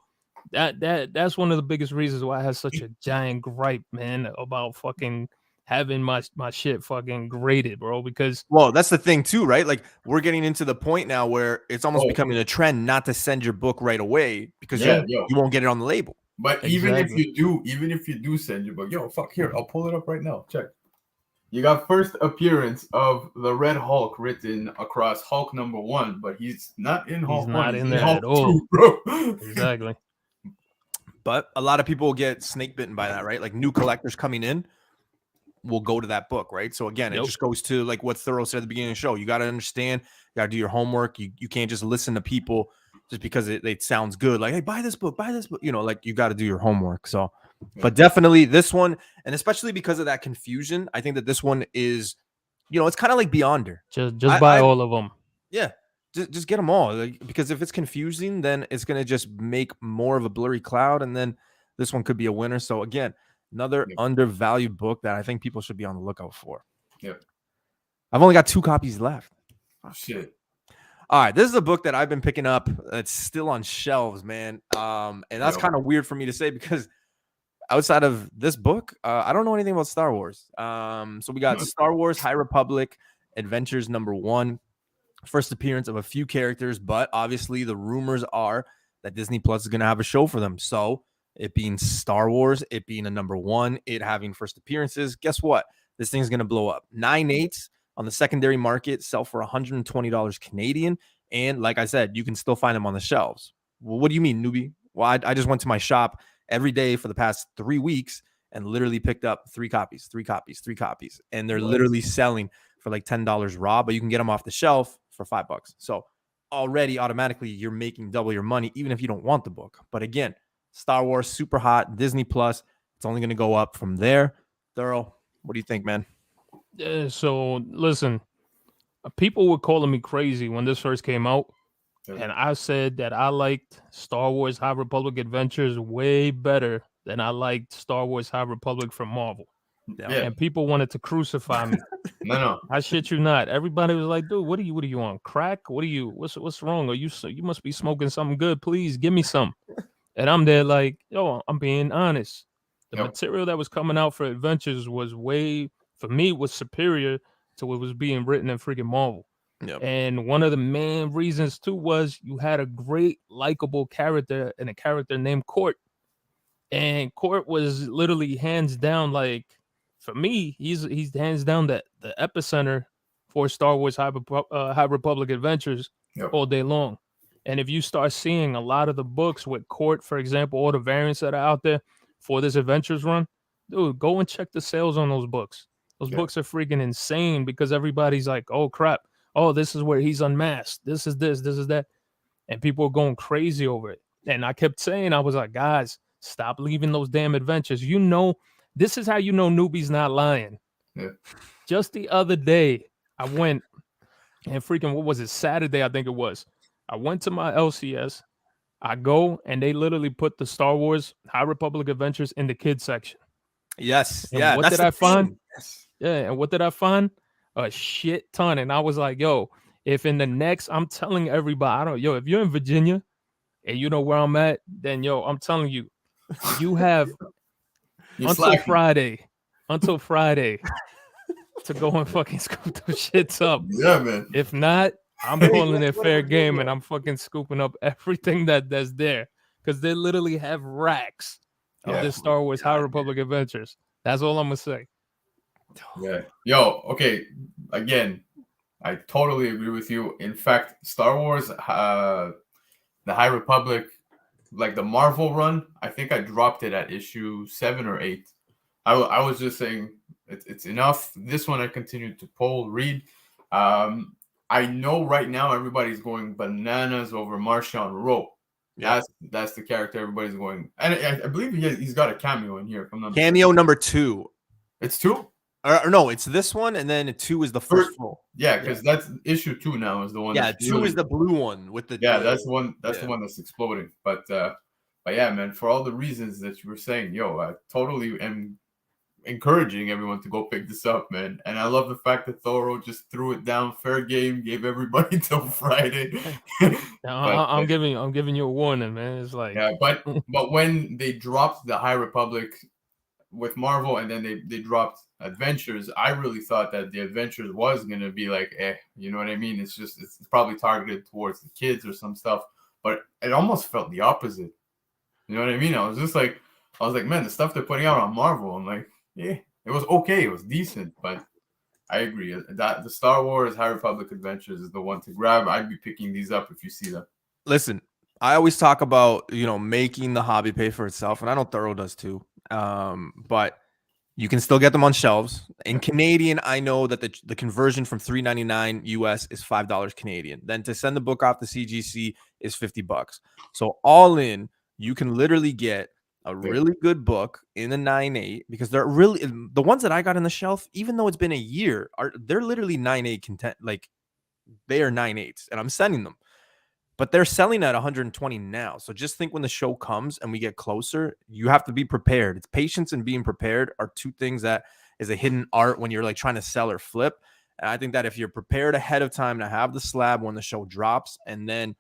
that's one of the biggest reasons why I have such a giant gripe, man, about fucking having my shit fucking graded, bro, because that's the thing too, right? Like we're getting into the point now where it's almost becoming a trend not to send your book right away because you won't get it on the label. But even if you do send your book, fuck, here, I'll pull it up right now. Check. You got first appearance of the Red Hulk written across Hulk #1, but he's not in Hulk 1. He's not in there Hulk at all, 2, bro. Exactly. But a lot of people get snake bitten by that, right? Like new collectors coming in will go to that book, right? So again, it just goes to like what THORO said at the beginning of the show. You got to understand, you got to do your homework. You can't just listen to people just because it sounds good. Like, hey, buy this book. You know, like you got to do your homework. So, but definitely this one, and especially because of that confusion, I think that this one is, you know, it's kind of like Beyonder. Just buy all of them. Yeah. Just get them all. Like, because if it's confusing, then it's going to just make more of a blurry cloud. And then this one could be a winner. So again, another undervalued book that I think people should be on the lookout for. Yep. I've only got 2 copies left. Oh, shit. All right. This is a book that I've been picking up. It's still on shelves, man. And that's kind of weird for me to say because outside of this book, I don't know anything about Star Wars. So we got Star Wars High Republic Adventures #1. First appearance of a few characters, but obviously the rumors are that Disney Plus is going to have a show for them. So it being Star Wars, it being a #1, it having first appearances, guess what? This thing's going to blow up. 9/8 on the secondary market, sell for $120 Canadian. And like I said, you can still find them on the shelves. Well, what do you mean, newbie? Well, I just went to my shop every day for the past 3 weeks and literally picked up 3 copies. And they're literally selling for like $10 raw, but you can get them off the shelf for $5. So already automatically you're making double your money, even if you don't want the book. But again, Star Wars, super hot, Disney Plus. It's only going to go up from there. THORO, what do you think, man? So listen, people were calling me crazy when this first came out. And I said that I liked Star Wars High Republic Adventures way better than I liked Star Wars High Republic from Marvel. Yeah. And people wanted to crucify me. No. I shit you not. Everybody was like, dude, what are you on crack? What's wrong? You must be smoking something good. Please give me some. And I'm there like, yo, I'm being honest. The material that was coming out for Adventures was was superior to what was being written in freaking Marvel. Yep. And one of the main reasons too was you had a great likable character and a character named Court. And Court was literally hands down, like, for me, he's hands down the epicenter for Star Wars High Republic Adventures all day long. And if you start seeing a lot of the books with Court, for example, all the variants that are out there for this Adventures run, dude, go and check the sales on those books. Those books are freaking insane because everybody's like, oh, crap. Oh, this is where he's unmasked. This is that. And people are going crazy over it. And I kept saying, I was like, guys, stop leaving those damn adventures. You know, this is how you know newbie's not lying. Yeah. Just the other day, I went and freaking, what was it? Saturday, I think it was. I went to my LCS. I go and they literally put the Star Wars High Republic Adventures in the kids section. Yes. And yeah. What did I find? Yes. Yeah. And what did I find? A shit ton. And I was like, yo, if in the next, I'm telling everybody, if you're in Virginia and you know where I'm at, then I'm telling you, you have until Friday to go and fucking scoop those shits up. Yeah, man. If not, I'm calling it fair game and I'm fucking scooping up everything that's there. because they literally have racks of this Star Wars High Republic Adventures. That's all I'm gonna say. Yeah. Yo, okay. Again, I totally agree with you. In fact, Star Wars, the High Republic, like the Marvel run, I think I dropped it at issue 7 or 8. I was just saying it's enough. This one I continued to read. I know right now everybody's going bananas over Marchand Rowe. Yeah. That's the character everybody's going. And I believe he's got a cameo in here. Cameo number 2. It's 2? Or no, it's this one, and then 2 is the first full. Yeah, because that's issue 2 now is the one. Yeah, 2 is the blue one with the. Yeah, that's the one. That's the one that's exploding. But yeah, man, for all the reasons that you were saying, yo, I totally am encouraging everyone to go pick this up, man. And I love the fact that THORO just threw it down, fair game, gave everybody till Friday. I'm giving you a warning, man. It's like but when they dropped the High Republic with Marvel, and then they dropped Adventures, I really thought that the Adventures was gonna be like, you know what I mean? It's probably targeted towards the kids or some stuff, but it almost felt the opposite. You know what I mean? I was like, man, the stuff they're putting out on Marvel, I'm like, yeah, it was okay, it was decent, but I agree that the Star Wars High Republic Adventures is the one to grab. I'd be picking these up if you see them. Listen, I always talk about making the hobby pay for itself, and I know THORO does too. But you can still get them on shelves. In Canadian, I know that the conversion from $3.99 US is $5 Canadian. Then to send the book off to CGC is $50. So all in, you can literally get a really good book in a 9.8, because they're really the ones that I got on the shelf, even though it's been a year, they're literally 9.8 content. Like they are 9.8s, and I'm sending them. But they're selling at 120 now. So just think when the show comes and we get closer, you have to be prepared. It's patience and being prepared are two things that is a hidden art when you're like trying to sell or flip. And I think that if you're prepared ahead of time to have the slab when the show drops, and then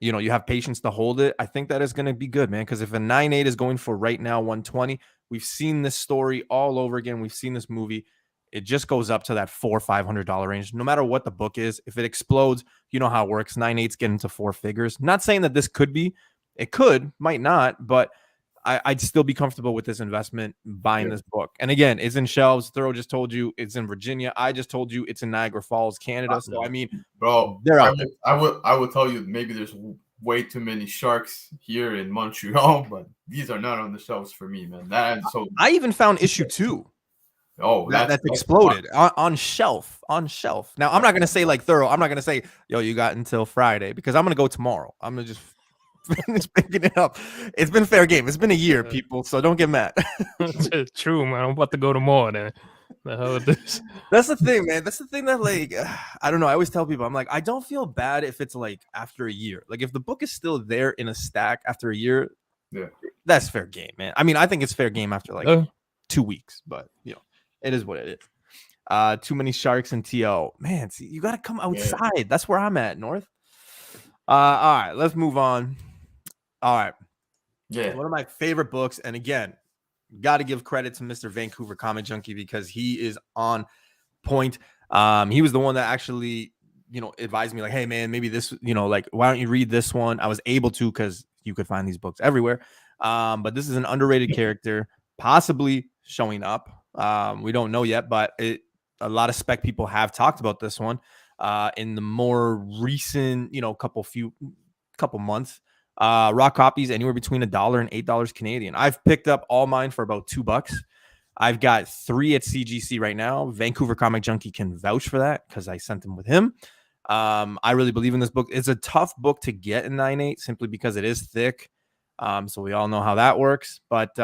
you have patience to hold it, I think that is going to be good, man. Because if a 9.8 is going for right now 120, we've seen this story all over again. We've seen this movie. It just goes up to that $400-$500 range. No matter what the book is, if it explodes, you know how it works. 9.8s get into 4 figures. Not saying that this could be. It could, might not, but I'd still be comfortable with this investment buying this book. And again, it's in shelves. THORO just told you it's in Virginia. I just told you it's in Niagara Falls, Canada. So I mean, bro, they're out there. I would tell you maybe there's way too many sharks here in Montreal, but these are not on the shelves for me, man. I even found issue 2. Oh, that's exploded on shelf. Now I'm not gonna say like THORO. I'm not gonna say, yo, you got until Friday, because I'm gonna go tomorrow. I'm gonna just finish picking it up. It's been fair game. It's been a year, people, so don't get mad. True, man. I'm about to go tomorrow. Then the hell with this. That's the thing, man. That's the thing that like I don't know. I always tell people, I'm like, I don't feel bad if it's like after a year. Like if the book is still there in a stack after a year, that's fair game, man. I mean, I think it's fair game after like 2 weeks, but it is what it is. Too many sharks in TO. Man, see, you got to come outside. Yeah. That's where I'm at, North. All right, let's move on. All right. Yeah. One of my favorite books. And again, got to give credit to Mr. Vancouver Comic Junkie, because he is on point. He was the one that actually, advised me like, hey, man, maybe this, like, why don't you read this one? I was able to, because you could find these books everywhere. But this is an underrated character, possibly showing up. We don't know yet, but a lot of spec people have talked about this one in the more recent, couple months. Raw copies anywhere between $1 and $8 Canadian. I've picked up all mine for about $2. I've got 3 at CGC right now. Vancouver Comic Junkie can vouch for that because I sent them with him. I really believe in this book. It's a tough book to get in 9.8 simply because it is thick. So we all know how that works, but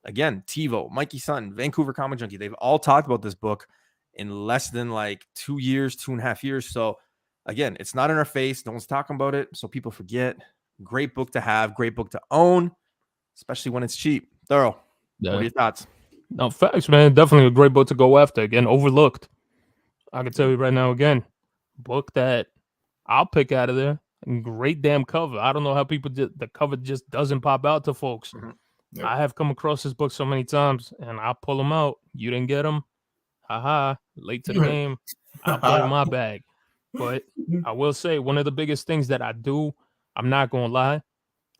again, TiVo, Mikey Sutton, Vancouver Comic Junkie, they've all talked about this book in less than like 2 years, 2.5 years. So again, it's not in our face. No one's talking about it, so people forget. Great book to have, great book to own, especially when it's cheap. THORO, what are your thoughts? No, facts, man. Definitely a great book to go after. Again, overlooked. I can tell you right now, again, book that I'll pick out of there. Great damn cover. I don't know how people the cover just doesn't pop out to folks. Mm-hmm. Yep. I have come across this book so many times, and I'll pull them out. You didn't get them. Haha. Late to the game. I'll put it in my bag. But I will say, one of the biggest things that I do, I'm not going to lie,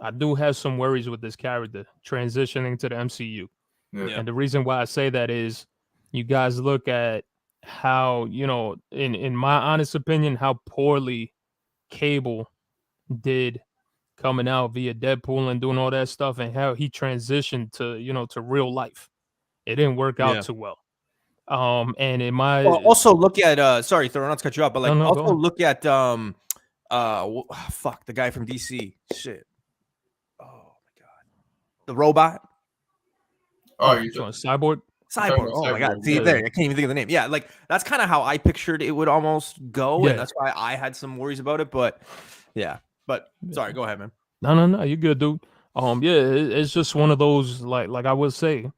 I do have some worries with this character transitioning to the MCU. Yeah. And the reason why I say that is you guys look at how, in my honest opinion, how poorly Cable did coming out via Deadpool and doing all that stuff, and how he transitioned to real life. It didn't work out too well. And in my also look at sorry, Thor, not to cut you off, but like also look at fuck, the guy from DC. Shit. Oh my god. The robot. Oh, you Cyborg? Cyborg. Oh my god. See, there, I can't even think of the name. Yeah, like that's kind of how I pictured it would almost go, and that's why I had some worries about it. But yeah. But sorry, go ahead, man. No, you're good, dude. It's just one of those, like I would say,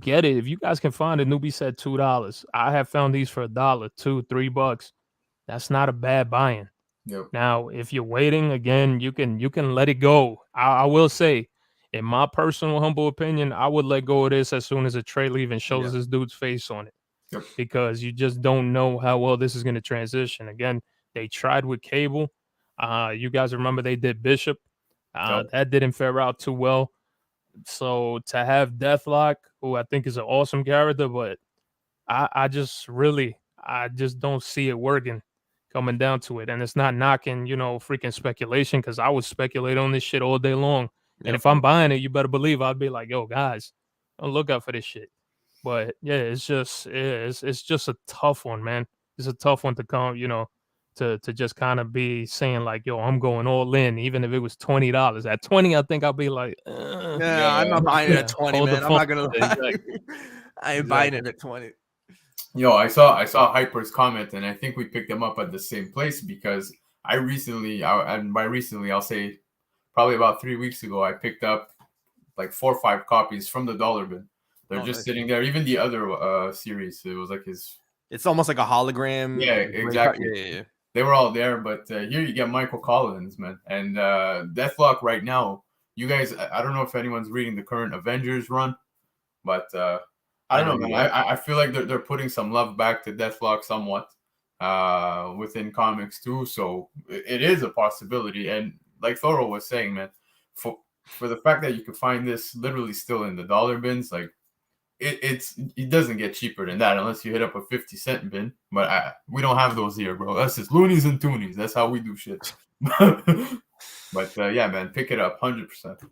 get it. If you guys can find a newbie set $2, I have found these for $1, $2, $3. That's not a bad buy-in. Yep. Now, if you're waiting, again, you can let it go. I will say, in my personal humble opinion, I would let go of this as soon as a trailer even shows this dude's face on it. Yep. Because you just don't know how well this is going to transition. Again, they tried with Cable. You guys remember they did Bishop. That didn't fare out too well. So to have Deathlock, who I think is an awesome character, but I just don't see it working coming down to it. And it's not knocking, freaking speculation, because I would speculate on this shit all day long. And if I'm buying it, you better believe I'd be like, yo, guys, don't look out for this shit. But yeah, it's just a tough one, man. It's a tough one to come, to just kind of be saying like, yo, I'm going all in, even if it was $20. At 20, I think I'll be like, I'm not buying it at 20, man. I'm not gonna lie. I ain't buying it at 20. Yo, I saw Hyper's comment, and I think we picked them up at the same place, because I recently, and by recently I'll say probably about 3 weeks ago, I picked up like 4 or 5 copies from the dollar bin. They're just sitting there. Even the other series, it was like his. It's almost like a hologram. Yeah, exactly. Yeah. They were all there, but here you get Michael Collins, man, and Deathlock right now. You guys, I don't know if anyone's reading the current Avengers run, but I don't know, man. I feel like they're putting some love back to Deathlock somewhat within comics too. So it is a possibility, and like THORO was saying, man, for the fact that you can find this literally still in the dollar bins, like. It doesn't get cheaper than that unless you hit up a 50-cent bin. But we don't have those here, bro. That's just loonies and toonies. That's how we do shit. But yeah, man, pick it up 100%.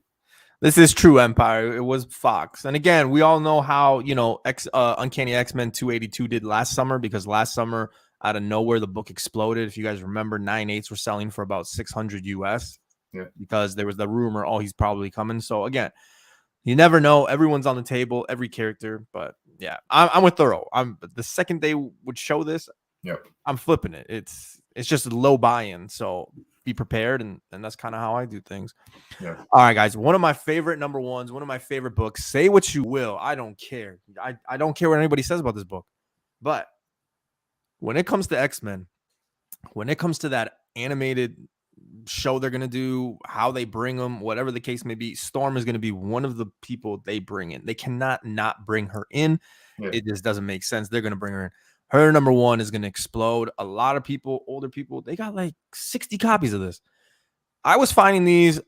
This is true, Empire. It was Fox. And again, we all know how, Uncanny X-Men 282 did last summer, because last summer, out of nowhere, the book exploded. If you guys remember, 9/8 were selling for about $600 US. Yeah. Because there was the rumor, he's probably coming. So again, you never know. Everyone's on the table, every character. But yeah, I'm with THORO. The second they would show this, I'm flipping it. It's just a low buy-in. So be prepared, and that's kind of how I do things. Yeah. All right, guys. One of my favorite number ones, one of my favorite books. Say what you will. I don't care. I don't care what anybody says about this book. But when it comes to X-Men, when it comes to that animated show they're going to do, how they bring them, whatever the case may be, Storm is going to be one of the people they bring in. They cannot not bring her in. It just doesn't make sense. They're going to bring her in. Her number one is going to explode. A lot of people, older people, they got like 60 copies of this. I was finding these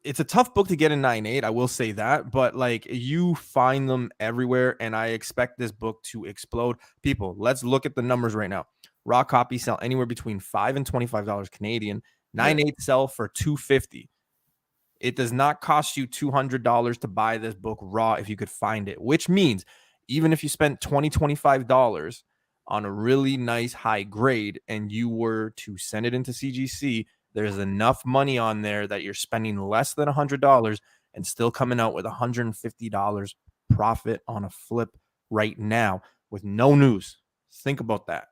it's a tough book to get in 9/8. I will say that, but like you find them everywhere, and I expect this book to explode. People, let's look at the numbers right now. Raw copies sell anywhere between $5 and $25 Canadian. 9/8 sell for $250. It does not cost you $200 to buy this book raw if you could find it, which means even if you spent $20, $25 on a really nice high grade and you were to send it into CGC, there's enough money on there that you're spending less than $100 and still coming out with $150 profit on a flip right now with no news. Think about that.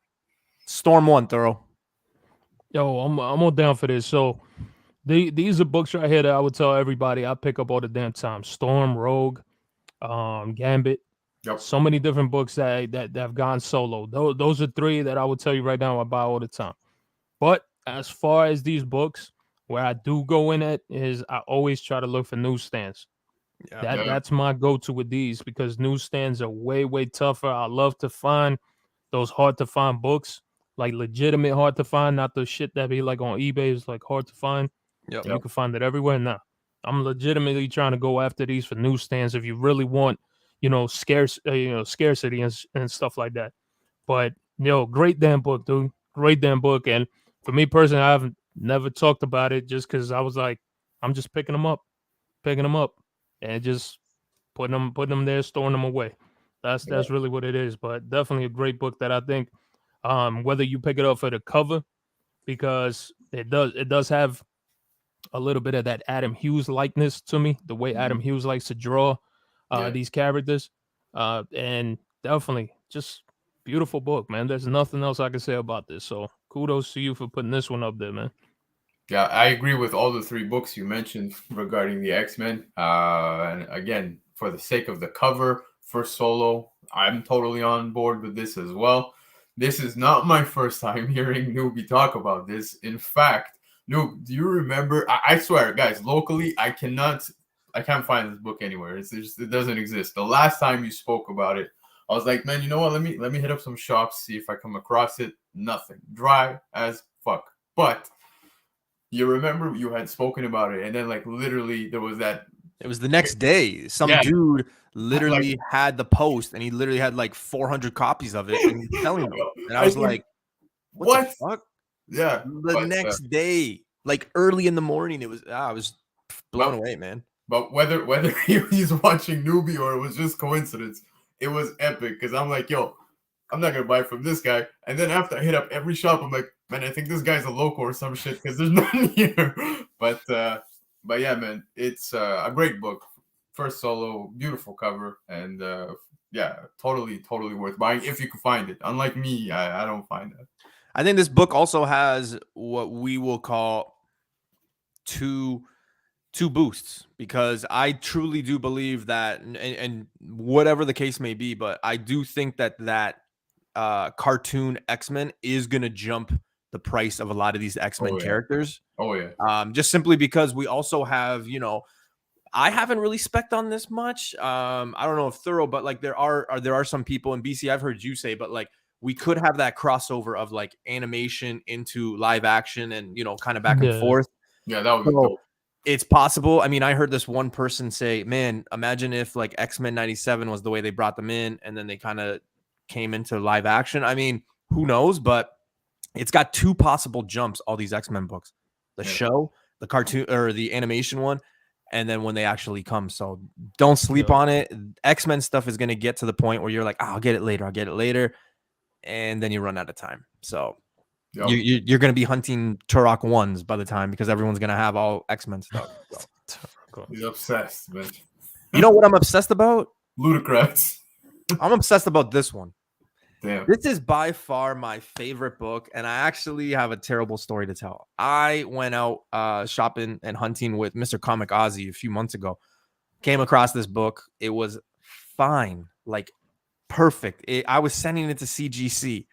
Storm 1, THORO. Yo, I'm all down for this. So these are books right here that I would tell everybody I pick up all the damn time. Storm, Rogue, Gambit. So many different books that have gone solo. Those are 3 that I would tell you right now I buy all the time. But as far as these books, where I do go in at is I always try to look for newsstands. That's my go-to with these, because newsstands are way, way tougher. I love to find those hard to find books. Like legitimate hard to find, not the shit that be like on eBay is like hard to find. You can find it everywhere. Now, I'm legitimately trying to go after these for newsstands if you really want, scarcity and stuff like that. But great damn book, dude. Great damn book. And for me personally, I haven't never talked about it just because I was like, I'm just picking them up, and just putting them there, storing them away. That's really what it is. But definitely a great book that I think, whether you pick it up for the cover, because it does have a little bit of that Adam Hughes likeness to me, the way Adam Hughes likes to draw these characters, and definitely just beautiful book, man. There's nothing else I can say about this. So kudos to you for putting this one up there, man. Yeah, I agree with all the 3 books you mentioned regarding the X-Men. And again, for the sake of the cover, first solo, I'm totally on board with this as well. This is not my first time hearing Newbie talk about this. In fact, Noob, do you remember? I swear, guys, locally, I can't find this book anywhere. It doesn't exist. The last time you spoke about it, I was like, man, you know what? Let me hit up some shops, see if I come across it. Nothing. Dry as fuck. But you remember you had spoken about it, and then like literally there was that. It was the next day. Some dude literally had the post, and he literally had like 400 copies of it, and he's selling them. And I was like, "What the fuck?" Yeah. The next day, like early in the morning, I was blown away, man. But whether he's watching Newbie or it was just coincidence, it was epic. Because I'm like, yo, I'm not gonna buy from this guy. And then after I hit up every shop, I'm like, man, I think this guy's a local or some shit because there's none here. But yeah, man, it's a great book. First solo, beautiful cover, and yeah, totally worth buying if you can find it. Unlike me, I don't find that. I think this book also has what we will call two boosts, because I truly do believe that, and whatever the case may be, but I do think that cartoon X-Men is going to jump the price of a lot of these X-Men characters. Oh yeah. Just simply because we also have, I haven't really spec'd on this much. I don't know if THORO, but like there are some people in BC, I've heard you say, but like we could have that crossover of like animation into live action and, kind of back and forth. Yeah, that would be dope. It's possible. I mean, I heard this one person say, man, imagine if like X-Men 97 was the way they brought them in and then they kind of came into live action. I mean, who knows? But it's got 2 possible jumps, all these X-Men books. The show, the cartoon, or the animation one, and then when they actually come. So don't sleep on it. X-Men stuff is going to get to the point where you're like, I'll get it later. And then you run out of time. So you're going to be hunting Turok 1s by the time, because everyone's going to have all X-Men stuff. So. He's obsessed, man. You know what I'm obsessed about? Ludicrous. I'm obsessed about this one. Damn. This is by far my favorite book, and I actually have a terrible story to tell. I went out shopping and hunting with Mr. Comic Ozzy a few months ago. Came across this book. It was fine, like perfect. I was sending it to CGC.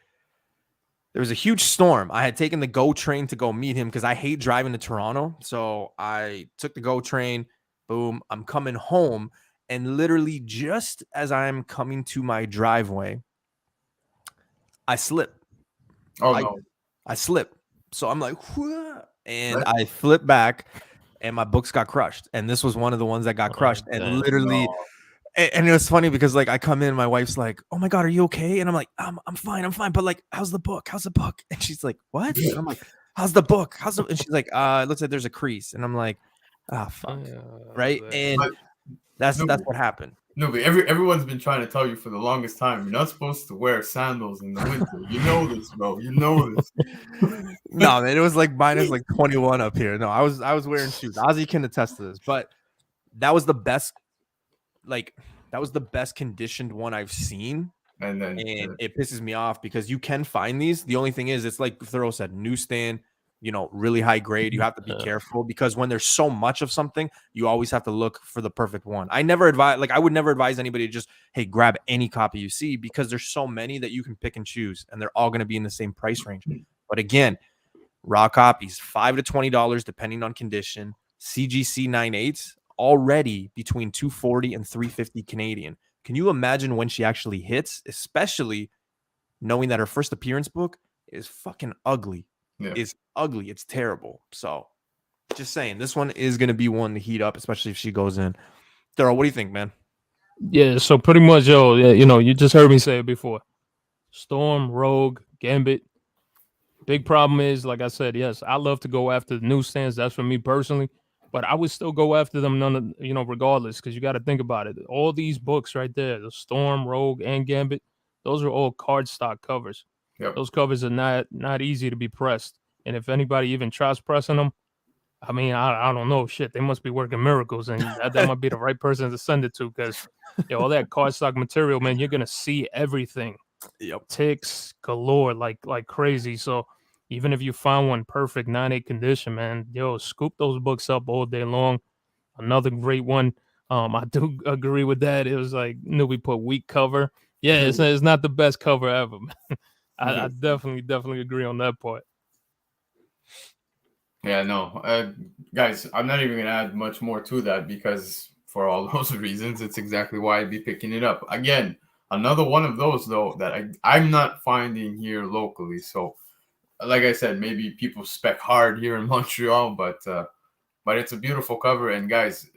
There was a huge storm. I had taken the GO train to go meet him because I hate driving to Toronto. So I took the GO train. Boom. I'm coming home. And literally just as I'm coming to my driveway, I slip. No. I slip. So I'm like, whoa, and I flip back and my books got crushed. And this was one of the ones that got crushed. And literally, and it was funny because like I come in, my wife's like, oh my God, are you okay? And I'm like, I'm fine. But like, how's the book? And she's like, what? And I'm like, how's the book? And she's like, it looks like there's a crease. And I'm like, fuck. Right. And that's what happened. No, but everyone's been trying to tell you for the longest time, you're not supposed to wear sandals in the winter. You know this, bro. You know this. No, man, it was like minus like 21 up here. No, I was wearing shoes. Ozzy can attest to this, but that was the best. Like that was the best conditioned one I've seen. And it pisses me off because you can find these. The only thing is, it's like THORO said, newsstand, really high grade. You have to be careful because when there's so much of something, you always have to look for the perfect one. I would never advise anybody to just, hey, grab any copy you see, because there's so many that you can pick and choose and they're all going to be in the same price range. But again, raw copies, $5 to $20, depending on condition. CGC 9/8 already between $240 and $350 Canadian. Can you imagine when she actually hits, especially knowing that her first appearance book is fucking ugly? Yeah. It's ugly. It's terrible. So Just saying, this one is going to be one to heat up, especially if she goes in. THORO, what do you think, man? Yeah, so pretty much, yo, yeah, you know, you just heard me say it before. Storm, Rogue, Gambit. Big problem is, like I said, yes, I love to go after the newsstands. That's for me personally, but I would still go after them, regardless, because you got to think about it. All these books right there, the Storm, Rogue, and Gambit, those are all cardstock covers. Yep. Those covers are not easy to be pressed, and if anybody even tries pressing them, I mean, I don't know, shit, they must be working miracles, and that might be the right person to send it to, because all that cardstock material, man, you're gonna see everything. Yep. Ticks galore, like crazy. So even if you find one perfect 9/8 condition, man, scoop those books up all day long. Another great one. I do agree with that. It was like we put weak cover. Yeah, it's not the best cover ever. I definitely agree on that part. Yeah, no, guys, I'm not even gonna add much more to that because for all those reasons, it's exactly why I'd be picking it up. Again, another one of those though that I'm not finding here locally. So, like I said, maybe people spec hard here in Montreal, but it's a beautiful cover. And guys,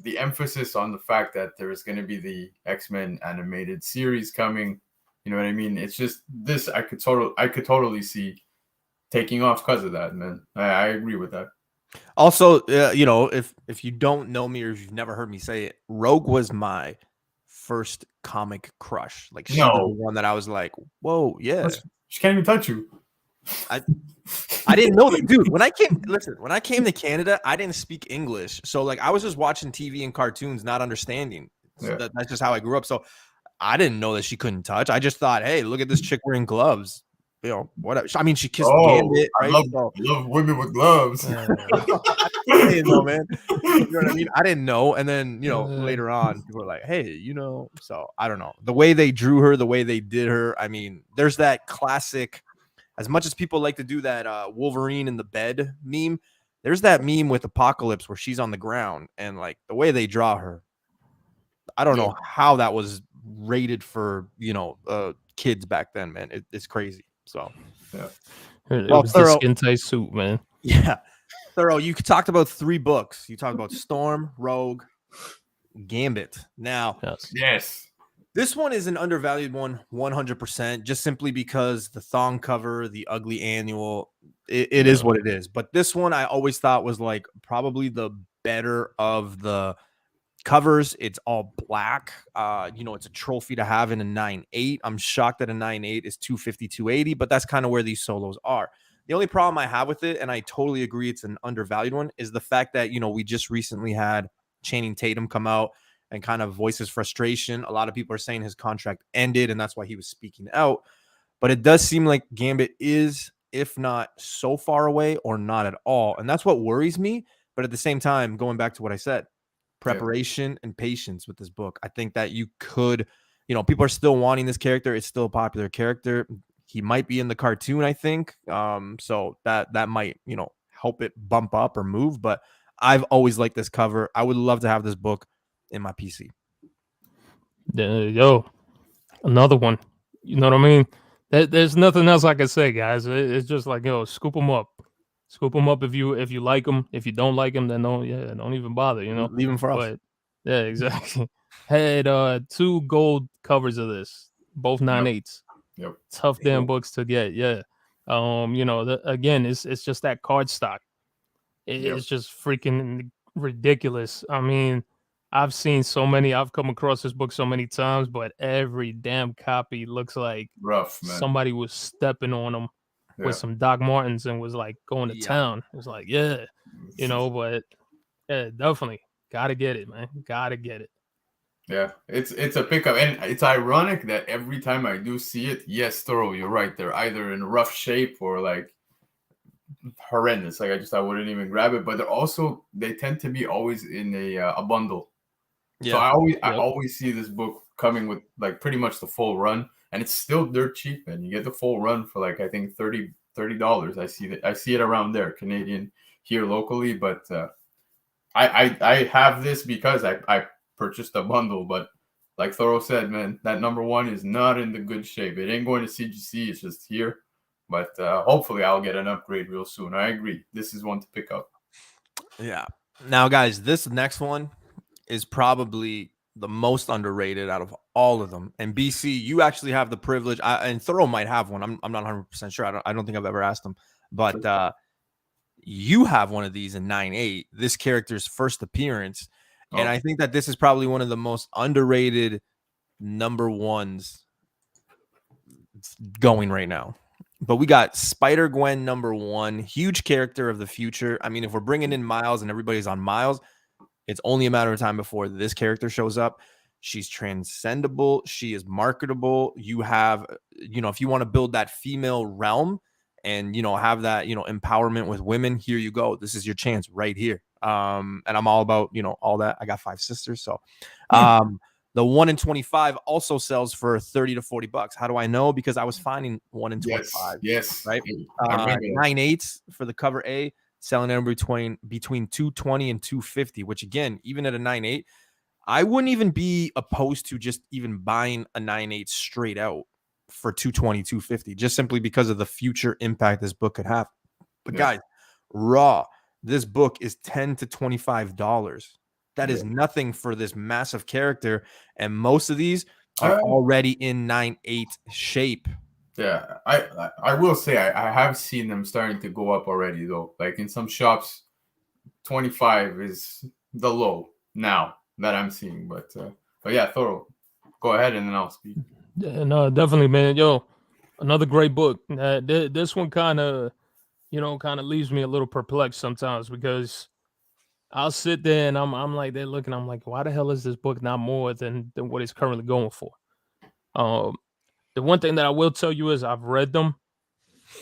the emphasis on the fact that there is going to be the X-Men animated series coming, you know what I mean? It's just this I could totally see taking off because of that, man. I agree with that. Also, if you don't know me or if you've never heard me say it, Rogue was my first comic crush. Like she was the one that I was like, whoa, yeah. She can't even touch you. I didn't know that, dude. When I came to Canada, I didn't speak English, so like I was just watching TV and cartoons, not understanding. So that's just how I grew up. So I didn't know that she couldn't touch. I just thought, hey, look at this chick wearing gloves. Whatever. I mean, she kissed Gambit, right? I love women with gloves. Man. You know what I mean? I didn't know. And then, later on, people were like, hey, so I don't know. The way they drew her, the way they did her. I mean, there's that classic, as much as people like to do that Wolverine in the bed meme, there's that meme with Apocalypse where she's on the ground and like the way they draw her. I don't know how that was rated for, kids back then, man. It's crazy. So, it was the skin tight suit, man. Yeah, THORO. You talked about 3 books. You talked about Storm, Rogue, Gambit. Now, yes, this one is an undervalued one, 100%. Just simply because the thong cover, the ugly annual, it is what it is. But this one, I always thought was like probably the better of the covers. It's all black. It's a trophy to have in a 9/8. I'm shocked that a 9/8 is 250, 280, but that's kind of where these solos are. The only problem I have with it, and I totally agree it's an undervalued one, is the fact that, we just recently had Channing Tatum come out and kind of voice his frustration. A lot of people are saying his contract ended, and that's why he was speaking out. But it does seem like Gambit is, if not so far away or not at all. And that's what worries me. But at the same time, going back to what I said, preparation and patience with this book. I think that you could, people are still wanting this character. It's still a popular character. He might be in the cartoon, I think. So that might, help it bump up or move. But I've always liked this cover. I would love to have this book in my PC. Another one. You know what I mean? There's nothing else I can say, guys. It's just like, scoop them up. Scoop them up if you like them. If you don't like them, then don't even bother. Leave them for us. But yeah, exactly. Had 2 gold covers of this, both 9/8. Yep. Tough damn books to get. Yeah. Again, it's just that card stock. It's just freaking ridiculous. I mean, I've seen so many. I've come across this book so many times, but every damn copy looks like rough, man. Somebody was stepping on them with some Doc Martens and was like going to town. It was like, but definitely gotta get it, man. Gotta get it. Yeah, it's a pickup, and it's ironic that every time I do see it, yes, THORO, you're right. They're either in rough shape or like horrendous. Like I wouldn't even grab it. But they tend to be always in a bundle. Yeah. So I always see this book coming with like pretty much the full run, and it's still dirt cheap, and you get the full run for like I think $30. I see it around there, Canadian here locally, but I have this because I purchased a bundle, but like THORO said, man, that number 1 is not in the good shape. It ain't going to CGC, it's just here. But hopefully I'll get an upgrade real soon. I agree. This is one to pick up. Yeah. Now, guys, this next one is probably the most underrated out of all of them. And BC, you actually have the privilege, and THORO might have one. I'm not 100% sure. I don't think I've ever asked him, but you have one of these in 9.8. This character's first appearance, and I think that this is probably one of the most underrated number ones going right now. But we got Spider-Gwen #1, huge character of the future. I mean, if we're bringing in Miles and everybody's on Miles, it's only a matter of time before this character shows up. She's transcendable. She is marketable. You have, if you want to build that female realm and, have that, empowerment with women, here you go. This is your chance right here. And I'm all about, all that. I got 5 sisters. So, the 1 in 25 also sells for $30 to $40. How do I know? Because I was finding 1 in 25. Yes. Right. 9/8 for the cover A, selling in between $220 and $250, which again, even at a 9/8, I wouldn't even be opposed to just even buying a 9/8 straight out for $220, $250, just simply because of the future impact this book could have. But guys, raw, this book is $10 to $25. That is nothing for this massive character, and most of these are already in 9/8 shape. Yeah, I will say I have seen them starting to go up already though. Like in some shops, 25 is the low now that I'm seeing. But yeah, THORO, go ahead and then I'll speak. Yeah, no, definitely, man. Yo, another great book. This one kind of leaves me a little perplexed sometimes because I'll sit there and I'm like, they're looking, I'm like, why the hell is this book not more than what it's currently going for? The one thing that I will tell you is I've read them,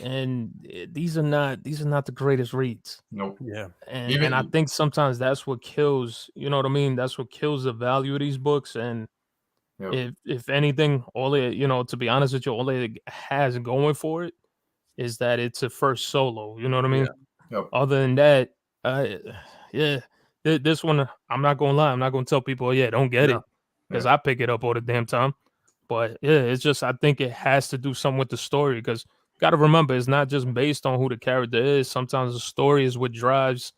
and these are not the greatest reads. Nope. Yeah. And I think sometimes that's what kills, you know what I mean? That's what kills the value of these books. And if anything, all it, to be honest with you, all it has going for it is that it's a first solo. You know what I mean? Yeah. Yep. Other than that, this one, I'm not gonna lie, I'm not gonna tell people, don't get it, because I pick it up all the damn time. But yeah, it's just, I think it has to do something with the story, because got to remember, it's not just based on who the character is. Sometimes the story is what drives,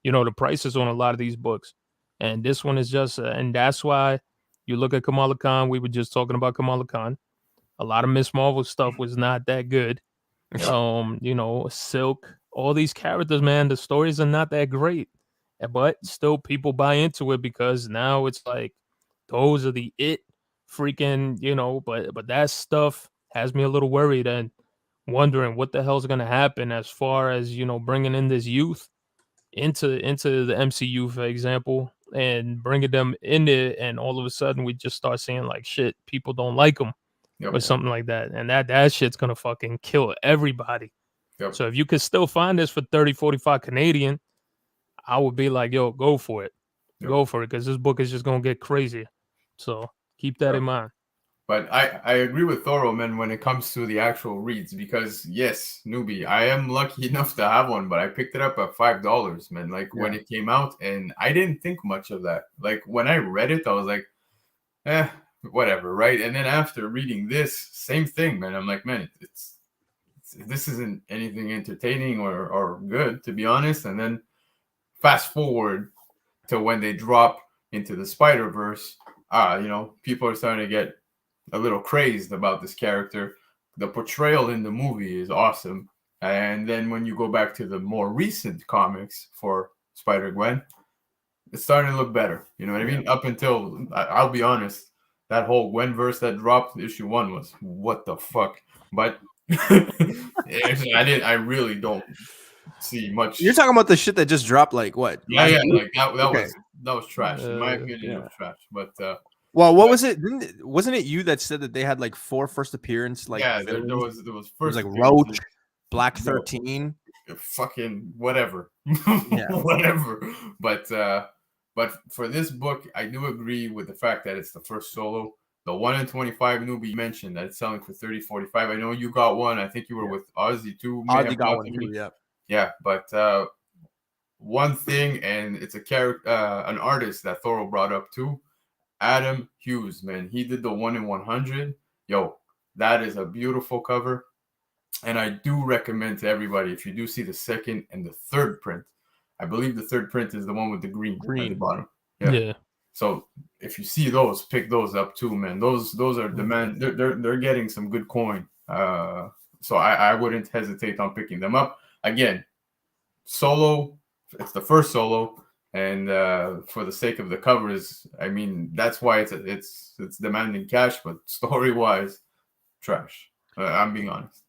the prices on a lot of these books. And this one is just, and that's why you look at Kamala Khan. We were just talking about Kamala Khan. A lot of Miss Marvel stuff was not that good. Silk, all these characters, man, the stories are not that great. But still people buy into it because now it's like those are the freaking, but that stuff has me a little worried and wondering what the hell's going to happen as far as, bringing in this youth into the MCU, for example, and bringing them in there, and all of a sudden we just start seeing like shit, people don't like them or something like that, and that shit's going to fucking kill everybody. So if you could still find this for 30, 45 Canadian, I would be like, yo, go for it. Go for it, because this book is just going to get crazy. So keep that in mind. But I agree with THORO, man, when it comes to the actual reads, because yes, newbie, I am lucky enough to have one, but I picked it up at $5, man. Like when it came out, and I didn't think much of that. Like when I read it, I was like, whatever, right? And then after reading this, same thing, man. I'm like, man, this isn't anything entertaining or good, to be honest. And then fast forward to when they drop into the Spider-Verse, people are starting to get a little crazed about this character. The portrayal in the movie is awesome. And then when you go back to the more recent comics for Spider-Gwen, it's starting to look better. You know what I mean? Up until, I'll be honest, that whole Gwen verse that dropped, issue 1 was what the fuck. But I really don't see much. You're talking about the shit that just dropped, like what? Yeah, like that was trash. In my opinion, it was trash. But well, what was it? Wasn't it you that said that they had like 4 first appearance? Like there was first. It was like Roach, Black 13, fucking whatever, whatever. But for this book, I do agree with the fact that it's the first solo. The 1 in 25 newbie mentioned that it's selling for 30, 45. I know you got one. I think you were with Ozzy too. Ozzy got one too. Yeah. Yeah, but one thing, and it's a character, an artist that THORO brought up too, Adam Hughes, man. He did the 1 in 100. Yo, that is a beautiful cover, and I do recommend to everybody, if you do see the second and the third print, I believe the third print is the one with the green at the bottom. Yeah. So if you see those, pick those up too, man. Those are demand. They're getting some good coin. So I wouldn't hesitate on picking them up. Again, solo. It's the first solo, and for the sake of the covers, I mean that's why it's demanding cash. But story wise, trash. I'm being honest.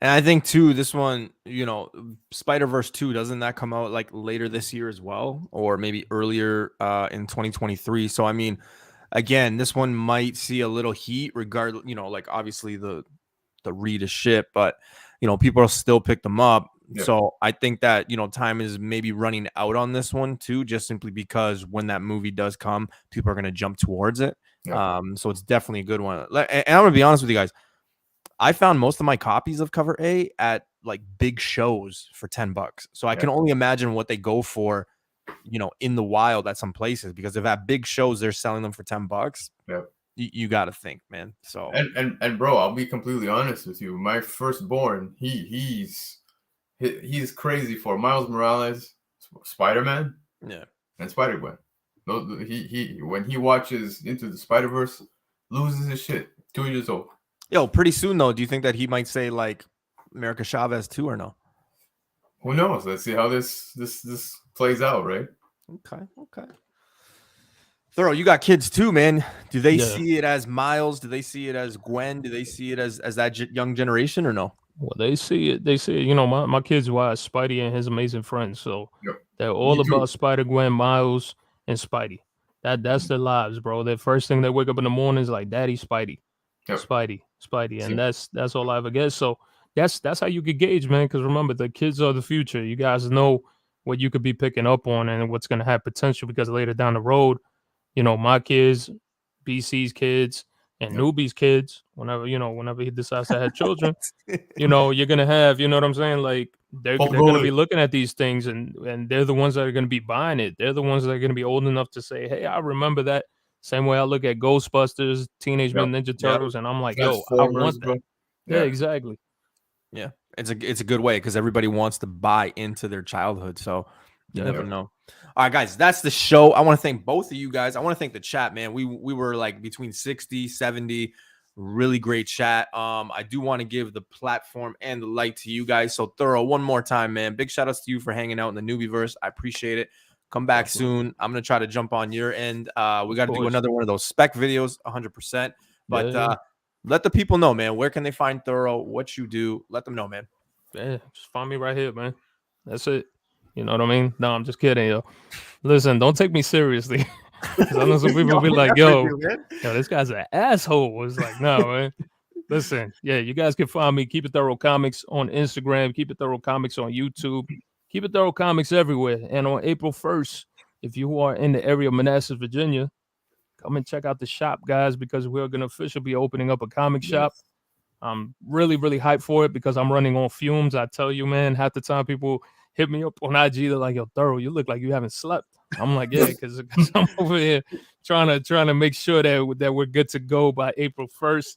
And I think too, this one, you know, Spider-Verse 2, doesn't that come out like later this year as well, or maybe earlier in 2023? So I mean, again, this one might see a little heat, regardless. You know, like obviously the read is shit, but you know, people will still pick them up. Yeah. So I think that, you know, time is maybe running out on this one too, just simply because when that movie does come, people are going to jump towards it. Yeah. So it's definitely a good one. And I'm gonna be honest with you guys. I found most of my copies of Cover A at like big shows for $10. So I can only imagine what they go for, you know, in the wild at some places, because if at big shows they're selling them for $10, you got to think, man. So and bro, I'll be completely honest with you. My firstborn, he's crazy for Miles Morales, Spider-Man, and Spider-Gwen. He when he watches Into the Spider-Verse, loses his shit. 2 years old. Yo, pretty soon though, do you think that he might say like America Chavez too, or no? Who knows? Let's see how this plays out, right? Okay. THORO, you got kids too, man. Do they see it as Miles? Do they see it as Gwen? Do they see it as that young generation, or no? Well, they see it. You know, my kids watch Spidey and His Amazing Friends, so they're all about Spider-Gwen, Miles, and Spidey. That's their lives, bro. The first thing they wake up in the morning is like, Daddy, Spidey. Spidey, and that's all I ever get. So that's how you could gauge, man, because remember, the kids are the future. You guys know what you could be picking up on and what's going to have potential, because later down the road, you know, my kids, BC's kids, and Newbie's kids, whenever he decides to have children, you know, you're going to have, you know what I'm saying, like they're going to be looking at these things, and they're the ones that are going to be buying it. They're the ones that are going to be old enough to say, hey, I remember that. Same way I look at Ghostbusters, Teenage Mutant Ninja Turtles, and I'm like, yo, I want that. Yeah, exactly. Yeah, it's a good way, because everybody wants to buy into their childhood. So you never know. All right, guys, that's the show. I want to thank both of you guys. I want to thank the chat, man. We were like between 60, 70. Really great chat. I do want to give the platform and the light to you guys. So THORO, one more time, man. Big shout outs to you for hanging out in the Newbieverse. I appreciate it. Come back soon. I'm going to try to jump on your end. We got to do another one of those spec videos, 100%. But let the people know, man. Where can they find THORO? What you do? Let them know, man. Yeah, just find me right here, man. That's it. You know what I mean? No, I'm just kidding, yo. Listen, don't take me seriously. Because I know some people be like, yo, this guy's an asshole. It's like, no, man. Listen, you guys can find me. Keep It THORO Comics on Instagram. Keep It THORO Comics on YouTube. Keep It THORO Comics everywhere. And on April 1st, if you are in the area of Manassas, Virginia, come and check out the shop, guys, because we're going to officially be opening up a comic shop. I'm really, really hyped for it because I'm running on fumes. I tell you, man, half the time people hit me up on IG. They're like, yo, THORO, you look like you haven't slept. I'm like, yeah, because I'm over here trying to make sure that we're good to go by April 1st.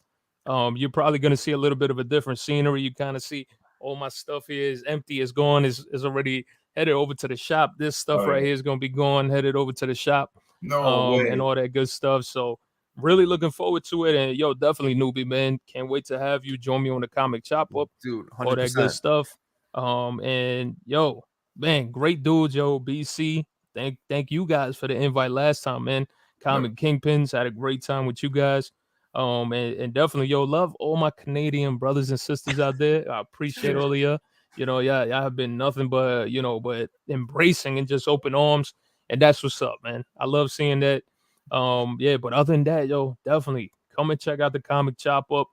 You're probably going to see a little bit of a different scenery. You kind of see all my stuff here is empty, is gone, is already headed over to the shop. This stuff right here is going to be gone, headed over to the shop. No way. And all that good stuff. So really looking forward to it. And yo, definitely Newbie, man. Can't wait to have you join me on the comic chop up. Dude, 100%. All that good stuff. And yo, man, great dudes, yo, BC. Thank you guys for the invite last time, man. Comic Kingpins, had a great time with you guys. And definitely, yo, love all my Canadian brothers and sisters out there. I appreciate all of you. You know, y'all have been nothing but, but embracing and just open arms. And that's what's up, man. I love seeing that. But other than that, yo, definitely come and check out the comic chop up.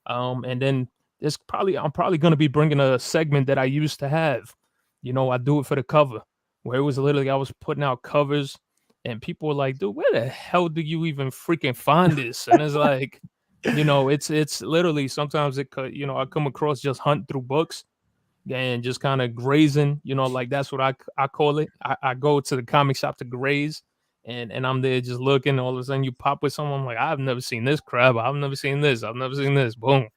And then I'm probably going to be bringing a segment that I used to have. I do it for the cover, where it was literally I was putting out covers and people were like, dude, where the hell do you even freaking find this? And it's like, it's literally sometimes I come across just hunt through books and just kind of grazing, like that's what I call it. I go to the comic shop to graze and I'm there just looking. All of a sudden you pop with someone, I'm like, I've never seen this crap. I've never seen this. I've never seen this. Boom.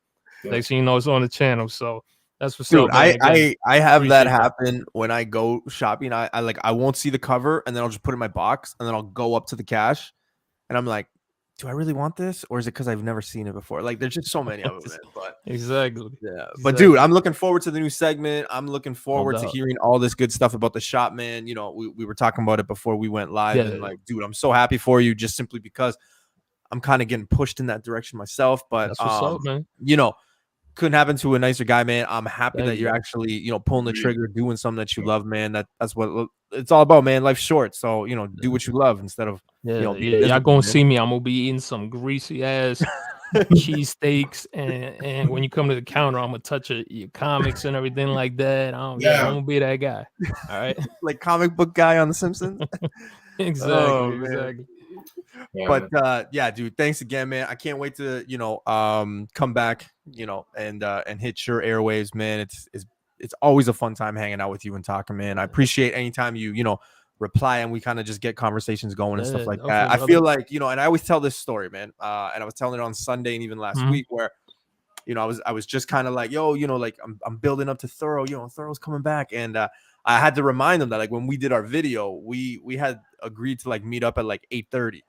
Next thing you know, it's on the channel. So That's what's Dude, up, man. Again, I have that appreciate happen when I go shopping. I won't see the cover, and then I'll just put it in my box, and then I'll go up to the cash, and I'm like, do I really want this, or is it because I've never seen it before? Like, there's just so many of them, man. But Exactly. yeah, but dude, I'm looking forward to the new segment. I'm looking forward to hearing all this good stuff about the shop, man. You know, we were talking about it before we went live, and like, dude, I'm so happy for you, just simply because I'm kind of getting pushed in that direction myself. But that's what's up, man. you know, couldn't happen to a nicer guy, man. I'm happy that you're actually, you know, pulling the trigger, doing something that you love, man. That's what it's all about, man. Life's short, so you know, do what you love instead of y'all gonna see me. I'm gonna be eating some greasy ass cheesesteaks, and when you come to the counter, I'm gonna touch your comics and everything like that. I'm gonna be that guy. All right, like comic book guy on The Simpsons. Exactly. Yeah, but yeah, dude, thanks again, man. I can't wait to, you know, come back, you know, and hit your airwaves, man. It's always a fun time hanging out with you and talking, man. I appreciate anytime you know, reply and we kind of just get conversations going and stuff like that. I feel like, you know, and I always tell this story, man. And I was telling it on Sunday and even last week where, you know, I was just kind of like, yo, you know, like I'm building up to THORO, you know, THORO's coming back. And I had to remind them that like when we did our video, we had agreed to like meet up at like 8:30.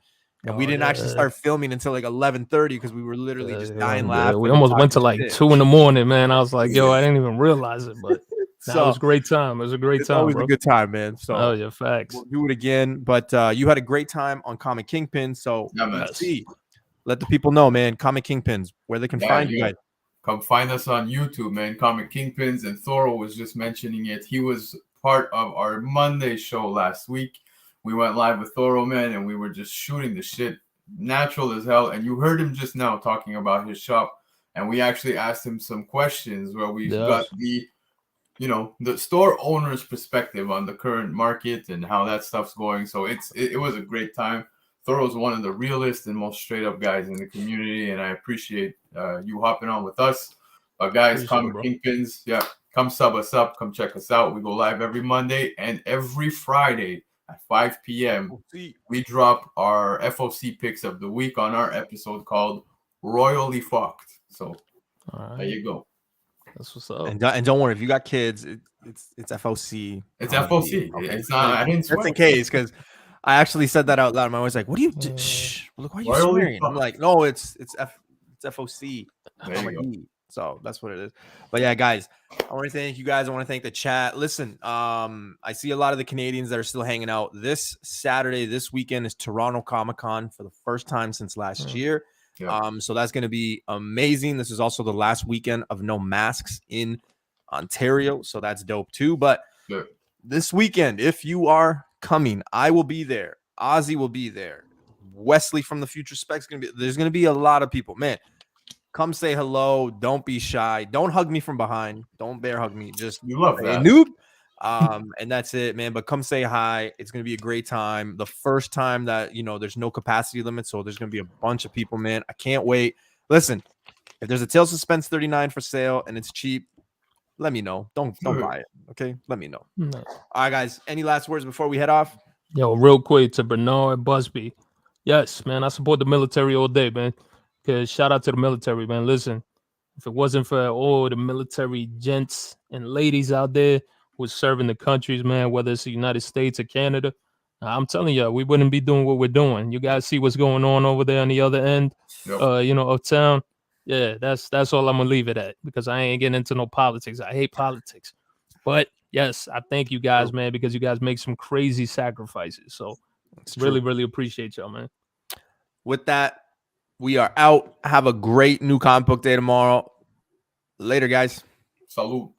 And we didn't actually start filming until like 11:30 because we were literally just dying laughing. We almost went to like 2 a.m, man. I was like, yo, I didn't even realize it, but so, it was a great time. It was a great time. Always bro. A good time, man. So yeah, facts. We'll do it again. But you had a great time on Comic Kingpin. So let the people know, man. Comic Kingpins, where they can find you guys. Come find us on YouTube, man. Comic Kingpins, and THORO was just mentioning it. He was part of our Monday show last week. We went live with THORO, man, and we were just shooting the shit, natural as hell. And you heard him just now talking about his shop, and we actually asked him some questions where we got the, you know, the store owner's perspective on the current market and how that stuff's going. So it was a great time. THORO's one of the realest and most straight up guys in the community, and I appreciate you hopping on with us. Guys, Comic Kingpins, come sub us up, come check us out. We go live every Monday and every Friday at 5 p.m. We drop our FOC picks of the week on our episode called Royally Fucked. So there you go. That's what's up. And don't worry, if you got kids, it's FOC. It's FOC. Okay. It's not. I didn't swear. That's in case, because I actually said that out loud. My wife's like, "What do you do? Shh, look, why are you swearing?" I'm like, "No, it's FOC." So that's what it is. But yeah, guys, I want to thank you guys. I want to thank the chat. Listen, I see a lot of the Canadians that are still hanging out. This Saturday, this weekend is Toronto Comic-Con for the first time since last year. So that's going to be amazing. This is also the last weekend of no masks in Ontario, so that's dope too. But this weekend, if you are coming, I will be there. Ozzy will be there. Wesley from the Future Specs gonna be. There's gonna be a lot of people, man. Come say hello. Don't be shy. Don't hug me from behind. Don't bear hug me. Just you love that, noob. And that's it, man. But come say hi. It's gonna be a great time. The first time that, you know, there's no capacity limit, so there's gonna be a bunch of people, man. I can't wait. Listen, if there's a Tales Suspense 39 for sale and it's cheap, let me know. Don't buy it. Okay, let me know. All right, guys. Any last words before we head off? Yo, real quick to Bernard Busby. Yes, man. I support the military all day, man. Because shout out to the military, man. Listen, if it wasn't for all the military gents and ladies out there who's serving the countries, man, whether it's the United States or Canada, I'm telling you, we wouldn't be doing what we're doing. You guys see what's going on over there on the other end, you know, of town. Yeah, that's all I'm gonna leave it at, because I ain't getting into no politics. I hate politics. But yes, I thank you guys, man, because you guys make some crazy sacrifices. So really, really appreciate y'all, man. With that, we are out. Have a great new comic book day tomorrow. Later, guys. Salud.